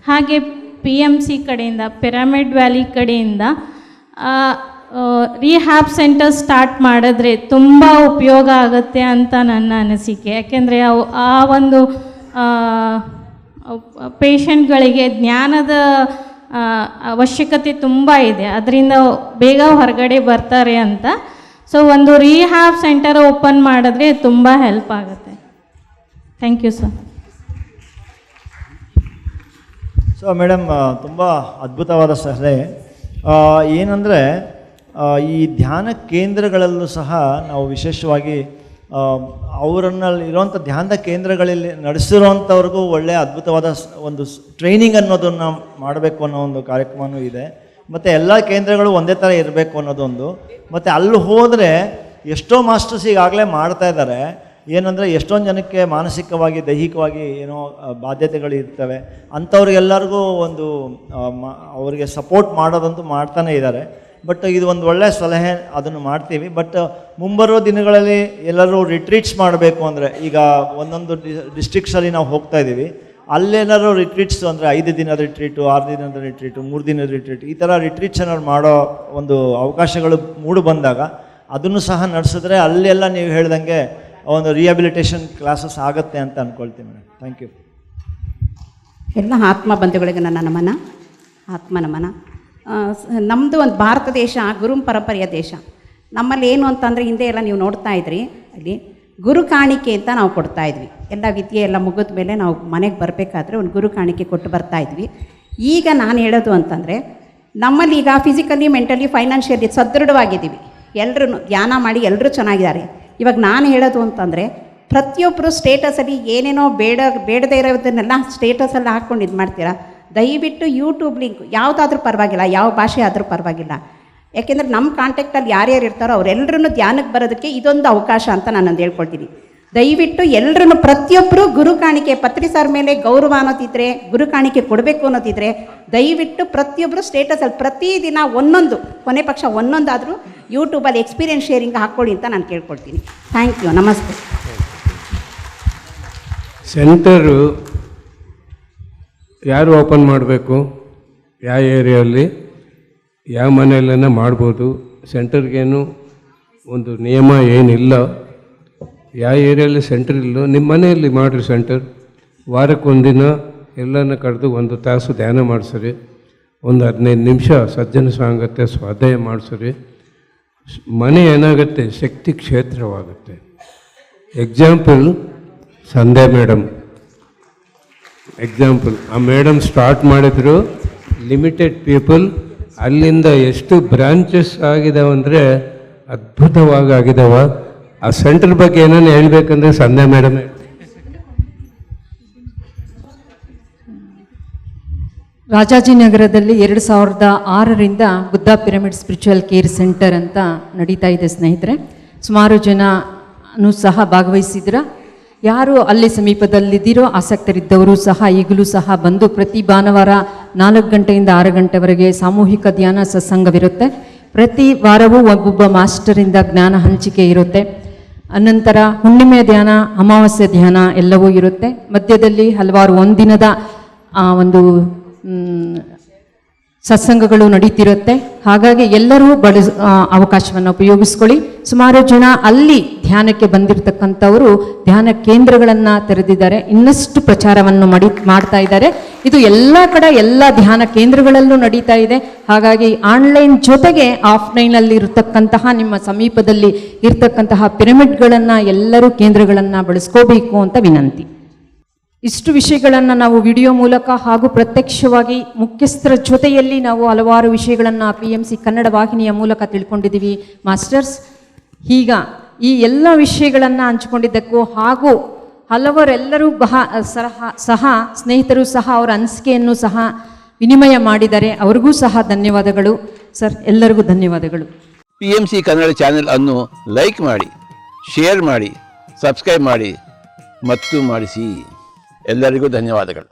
ಹಾಗೆ PMC ಕಡೆಯಿಂದ, ಪಿರಮಿಡ್ ವ್ಯಾಲಿ ಕಡೆಯಿಂದ ರಿಹ್ಯಾಬ್ ಸೆಂಟರ್ ಸ್ಟಾರ್ಟ್ ಮಾಡಿದ್ರೆ ತುಂಬ ಉಪಯೋಗ ಆಗುತ್ತೆ ಅಂತ ನನ್ನ ಅನಿಸಿಕೆ. ಯಾಕೆಂದರೆ ಆ ಒಂದು ಪೇಷಂಟ್ಗಳಿಗೆ ಜ್ಞಾನದ ಅವಶ್ಯಕತೆ ತುಂಬ ಇದೆ, ಅದರಿಂದ ಬೇಗ ಹೊರಗಡೆ ಬರ್ತಾರೆ ಅಂತ. ಸೊ ಒಂದು ರಿಹ್ಯಾಬ್ ಸೆಂಟರ್ ಓಪನ್ ಮಾಡಿದ್ರೆ ತುಂಬ ಹೆಲ್ಪ್ ಆಗುತ್ತೆ. Thank you sir. So madam, ತುಂಬ ಅದ್ಭುತವಾದ ಸಲಹೆ. ಏನಂದರೆ, ಈ ಧ್ಯಾನ ಕೇಂದ್ರಗಳಲ್ಲೂ ಸಹ ನಾವು ವಿಶೇಷವಾಗಿ ಅವರನ್ನಲ್ಲಿ ಧ್ಯಾನದ ಕೇಂದ್ರಗಳಲ್ಲಿ ನಡೆಸಿರೋವಂಥವ್ರಿಗೂ ಒಳ್ಳೆಯ ಅದ್ಭುತವಾದ ಒಂದು ಟ್ರೈನಿಂಗ್ ಅನ್ನೋದನ್ನು ಮಾಡಬೇಕು ಅನ್ನೋ ಒಂದು ಕಾರ್ಯಕ್ರಮವೂ ಇದೆ. ಮತ್ತು ಎಲ್ಲ ಕೇಂದ್ರಗಳು ಒಂದೇ ಥರ ಇರಬೇಕು ಅನ್ನೋದೊಂದು. ಮತ್ತು ಅಲ್ಲಿ ಹೋದರೆ ಎಷ್ಟೋ ಮಾಸ್ಟರ್ಸ್ ಈಗಾಗಲೇ ಮಾಡ್ತಾ ಇದ್ದಾರೆ. ಏನಂದರೆ, ಎಷ್ಟೊಂದು ಜನಕ್ಕೆ ಮಾನಸಿಕವಾಗಿ, ದೈಹಿಕವಾಗಿ ಏನೋ ಬಾಧ್ಯತೆಗಳು ಇರ್ತವೆ. ಅಂಥವ್ರಿಗೆಲ್ಲರಿಗೂ ಒಂದು ಅವರಿಗೆ ಸಪೋರ್ಟ್ ಮಾಡೋದಂತೂ ಮಾಡ್ತಾನೇ ಇದ್ದಾರೆ. ಬಟ್ ಇದು ಒಂದು ಒಳ್ಳೆಯ ಸಲಹೆ, ಅದನ್ನು ಮಾಡ್ತೀವಿ. ಬಟ್ ಮುಂಬರುವ ದಿನಗಳಲ್ಲಿ ಎಲ್ಲರೂ ರಿಟ್ರೀಟ್ಸ್ ಮಾಡಬೇಕು ಅಂದರೆ, ಈಗ ಒಂದೊಂದು ಡಿಸ್ಟ್ರಿಕ್ಟ್ಸಲ್ಲಿ ನಾವು ಹೋಗ್ತಾ ಇದ್ದೀವಿ, ಅಲ್ಲೇನಾದ್ರು ರಿಟ್ರೀಟ್ಸ್ ಅಂದರೆ 5 ದಿನದ ರಿಟ್ರೀಟು, 6 ದಿನದ ರಿಟ್ರೀಟು, 3 ದಿನದ ರಿಟ್ರೀಟ್, ಈ ಥರ ರಿಟ್ರೀಟ್ಸ್ ಏನಾದ್ರು ಮಾಡೋ ಒಂದು ಅವಕಾಶಗಳು ಮೂಡು ಬಂದಾಗ ಅದನ್ನು ಸಹ ನಡೆಸಿದ್ರೆ ಅಲ್ಲೆಲ್ಲ ನೀವು ಹೇಳ್ದಂಗೆ ಒಂದು ರಿಹ್ಯಾಬಿಲಿಟೇಷನ್ ಕ್ಲಾಸಸ್ ಆಗುತ್ತೆ ಅಂತ ಅಂದ್ಕೊಳ್ತೀನಿ ಮೇಡಮ್. Thank you. ಎಲ್ಲ ಆತ್ಮ ಬಂಧುಗಳಿಗೆ ನನ್ನ ನಮನ, ಆತ್ಮ ನಮನ. ನಮ್ಮದು ಒಂದು ಭಾರತ ದೇಶ ಗುರು ಪರಂಪರೆಯ ದೇಶ. ನಮ್ಮಲ್ಲಿ ಏನು ಅಂತಂದರೆ, ಹಿಂದೆ ಎಲ್ಲ ನೀವು ನೋಡ್ತಾ ಇದ್ರಿ, ಅಲ್ಲಿ ಗುರು ಕಾಣಿಕೆ ಅಂತ ನಾವು ಕೊಡ್ತಾ ಇದ್ವಿ. ಎಲ್ಲ ವಿದ್ಯೆ ಎಲ್ಲ ಮುಗಿದ ಮೇಲೆ ನಾವು ಮನೆಗೆ ಬರಬೇಕಾದ್ರೆ ಒಂದು ಗುರು ಕಾಣಿಕೆ ಕೊಟ್ಟು ಬರ್ತಾಯಿದ್ವಿ. ಈಗ ನಾನು ಹೇಳೋದು ಅಂತಂದರೆ, ನಮ್ಮಲ್ಲಿ ಈಗ ಫಿಸಿಕಲಿ, ಮೆಂಟಲಿ, ಫೈನಾನ್ಷಿಯಲಿ ಸದೃಢವಾಗಿದ್ದೀವಿ. ಎಲ್ಲರೂ ಧ್ಯಾನ ಮಾಡಿ ಎಲ್ಲರೂ ಚೆನ್ನಾಗಿದ್ದಾರೆ. ಇವಾಗ ನಾನು ಹೇಳೋದು ಅಂತಂದರೆ, ಪ್ರತಿಯೊಬ್ಬರು ಸ್ಟೇಟಸಲ್ಲಿ ಏನೇನೋ ಬೇಡದೇ ಇರೋದನ್ನೆಲ್ಲ ಸ್ಟೇಟಸಲ್ಲಿ ಹಾಕ್ಕೊಂಡು ಇದು ಮಾಡ್ತೀರಾ. ದಯವಿಟ್ಟು ಯೂಟ್ಯೂಬ್ ಲಿಂಕ್ ಯಾವುದಾದ್ರೂ ಪರವಾಗಿಲ್ಲ, ಯಾವ ಭಾಷೆ ಆದರೂ ಪರವಾಗಿಲ್ಲ. ಯಾಕೆಂದರೆ ನಮ್ಮ ಕಾಂಟ್ಯಾಕ್ಟಲ್ಲಿ ಯಾರ್ಯಾರು ಇರ್ತಾರೋ ಅವರೆಲ್ಲರೂ ಧ್ಯಾನಕ್ಕೆ ಬರೋದಕ್ಕೆ ಇದೊಂದು ಅವಕಾಶ ಅಂತ ನಾನೊಂದು ಹೇಳ್ಕೊಳ್ತೀನಿ. ದಯವಿಟ್ಟು ಎಲ್ಲರೂ ಪ್ರತಿಯೊಬ್ಬರು ಗುರು ಕಾಣಿಕೆ ಪತ್ರಿ ಸರ್ ಮೇಲೆ ಗೌರವ ಅನ್ನೋದಿದ್ರೆ, ಗುರು ಕಾಣಿಕೆ ಕೊಡಬೇಕು ಅನ್ನೋದಿದ್ರೆ ದಯವಿಟ್ಟು ಪ್ರತಿಯೊಬ್ಬರು ಸ್ಟೇಟಸಲ್ಲಿ ಪ್ರತಿದಿನ ಒಂದೊಂದು, ಕೊನೆ ಪಕ್ಷ ಒಂದೊಂದಾದರೂ ಯೂಟ್ಯೂಬಲ್ಲಿ ಎಕ್ಸ್ಪೀರಿಯನ್ಸ್ ಶೇರಿಂಗ್ ಹಾಕ್ಕೊಳ್ಳಿ ಅಂತ ನಾನು ಕೇಳ್ಕೊಳ್ತೀನಿ. Thank you. ನಮಸ್ತೆ. ಸೆಂಟರು ಯಾರು ಓಪನ್ ಮಾಡಬೇಕು, ಯಾವ ಏರಿಯಲ್ಲಿ ಯಾವ ಮನೆಯಲ್ಲೇನ ಮಾಡ್ಬೋದು. ಸೆಂಟರ್ಗೇನು ಒಂದು ನಿಯಮ ಏನಿಲ್ಲ. ಯಾವ ಏರಿಯಲ್ಲಿ ಸೆಂಟರ್ ಇಲ್ಲೋ ನಿಮ್ಮ ಮನೆಯಲ್ಲಿ ಮಾಡಿರಿ ಸೆಂಟರ್. ವಾರಕ್ಕೊಂದಿನ ಎಲ್ಲನ ಕರೆದು 1 ತಾಸು ಧ್ಯಾನ ಮಾಡಿಸ್ರಿ, ಒಂದು 15 ನಿಮಿಷ ಸಜ್ಜನ ಸಾಂಗತ್ಯ ಸ್ವಾಧ್ಯಾಯ ಮಾಡಿಸ್ರಿ. ಮನೆ ಏನಾಗುತ್ತೆ, ಶಕ್ತಿ ಕ್ಷೇತ್ರವಾಗುತ್ತೆ. ಎಕ್ಸಾಂಪಲ್ ಸಂಧ್ಯಾ ಮೇಡಮ್ ಎಕ್ಸಾಂಪಲ್. ಆ ಮೇಡಮ್ ಸ್ಟಾರ್ಟ್ ಮಾಡಿದ್ರು ಲಿಮಿಟೆಡ್ ಪೀಪಲ್, ಅಲ್ಲಿಂದ ಎಷ್ಟು ಬ್ರಾಂಚಸ್ ಆಗಿದಾವೆ ಅಂದರೆ ಅದ್ಭುತವಾಗಿ ಆಗಿದಾವ. ಆ ಸೆಂಟರ್ ಬಗ್ಗೆ ಏನೇನು ಹೇಳ್ಬೇಕಂದ್ರೆ ಸಂಧ್ಯಾ ಮೇಡಮ್. ರಾಜಾಜಿನಗರದಲ್ಲಿ 2006ರಿಂದ Buddha pyramid spiritual care centre ಅಂತ ನಡೀತಾ ಇದೆ ಸ್ನೇಹಿತರೆ. ಸುಮಾರು ಜನನು ಸಹ ಭಾಗವಹಿಸಿದ್ರ. ಯಾರು ಅಲ್ಲಿ ಸಮೀಪದಲ್ಲಿದ್ದೀರೋ ಆಸಕ್ತರಿದ್ದವರು ಸಹ ಈಗಲೂ ಸಹ ಬಂದು ಪ್ರತಿ ಭಾನುವಾರ 4 ಗಂಟೆಯಿಂದ 6 ಗಂಟೆವರೆಗೆ ಸಾಮೂಹಿಕ ಧ್ಯಾನ ಸತ್ಸಂಗವಿರುತ್ತೆ. ಪ್ರತಿ ವಾರವೂ ಒಬ್ಬೊಬ್ಬ ಮಾಸ್ಟರಿಂದ ಜ್ಞಾನ ಹಂಚಿಕೆ ಇರುತ್ತೆ. ಅನಂತರ ಹುಣ್ಣಿಮೆ ಧ್ಯಾನ, ಅಮಾವಾಸ್ಯೆ ಧ್ಯಾನ ಎಲ್ಲವೂ ಇರುತ್ತೆ. ಮಧ್ಯದಲ್ಲಿ ಹಲವಾರು ಒಂದಿನದ ಒಂದು ಸತ್ಸಂಗಗಳು ನಡೀತಿರುತ್ತೆ. ಹಾಗಾಗಿ ಎಲ್ಲರೂ ಅವಕಾಶವನ್ನು ಉಪಯೋಗಿಸ್ಕೊಳ್ಳಿ. ಸುಮಾರು ಜನ ಅಲ್ಲಿ ಧ್ಯಾನಕ್ಕೆ ಬಂದಿರತಕ್ಕಂಥವರು ಧ್ಯಾನ ಕೇಂದ್ರಗಳನ್ನು ತೆರೆದಿದ್ದಾರೆ, ಇನ್ನಷ್ಟು ಪ್ರಚಾರವನ್ನು ಮಾಡ್ತಾ ಇದ್ದಾರೆ. ಇದು ಎಲ್ಲ ಕಡೆ ಎಲ್ಲ ಧ್ಯಾನ ಕೇಂದ್ರಗಳಲ್ಲೂ ನಡೀತಾ ಇದೆ. ಹಾಗಾಗಿ ಆನ್ಲೈನ್ ಜೊತೆಗೆ ಆಫ್ಲೈನಲ್ಲಿ ಇರತಕ್ಕಂತಹ ನಿಮ್ಮ ಸಮೀಪದಲ್ಲಿ ಇರತಕ್ಕಂತಹ ಪಿರಮಿಡ್ಗಳನ್ನು ಎಲ್ಲರೂ ಕೇಂದ್ರಗಳನ್ನು ಬಳಸ್ಕೋಬೇಕು ಅಂತ ವಿನಂತಿ. ಇಷ್ಟು ವಿಷಯಗಳನ್ನು ನಾವು ವಿಡಿಯೋ ಮೂಲಕ ಹಾಗೂ ಪ್ರತ್ಯಕ್ಷವಾಗಿ ಮುಖ್ಯಸ್ಥರ ಜೊತೆಯಲ್ಲಿ ನಾವು ಹಲವಾರು ವಿಷಯಗಳನ್ನು PMC ಕನ್ನಡ ವಾಹಿನಿಯ ಮೂಲಕ ತಿಳ್ಕೊಂಡಿದ್ದೀವಿ ಮಾಸ್ಟರ್ಸ್. ಈಗ ಈ ಎಲ್ಲ ವಿಷಯಗಳನ್ನು ಹಂಚಿಕೊಂಡಿದ್ದಕ್ಕೂ ಹಾಗೂ ಹಲವರೆಲ್ಲರೂ ಸಹ ಸ್ನೇಹಿತರು ಸಹ ಅವರ ಅನಿಸಿಕೆಯನ್ನು ಸಹ ವಿನಿಮಯ ಮಾಡಿದ್ದಾರೆ. ಅವ್ರಿಗೂ ಸಹ ಧನ್ಯವಾದಗಳು ಸರ್. ಎಲ್ಲರಿಗೂ ಧನ್ಯವಾದಗಳು. PMC ಕನ್ನಡ ಚಾನೆಲ್ ಅನ್ನು ಲೈಕ್ ಮಾಡಿ, ಶೇರ್ ಮಾಡಿ, ಸಬ್ಸ್ಕ್ರೈಬ್ ಮಾಡಿ ಮತ್ತು ಮಾಡಿಸಿ. ಎಲ್ಲರಿಗೂ ಧನ್ಯವಾದಗಳು.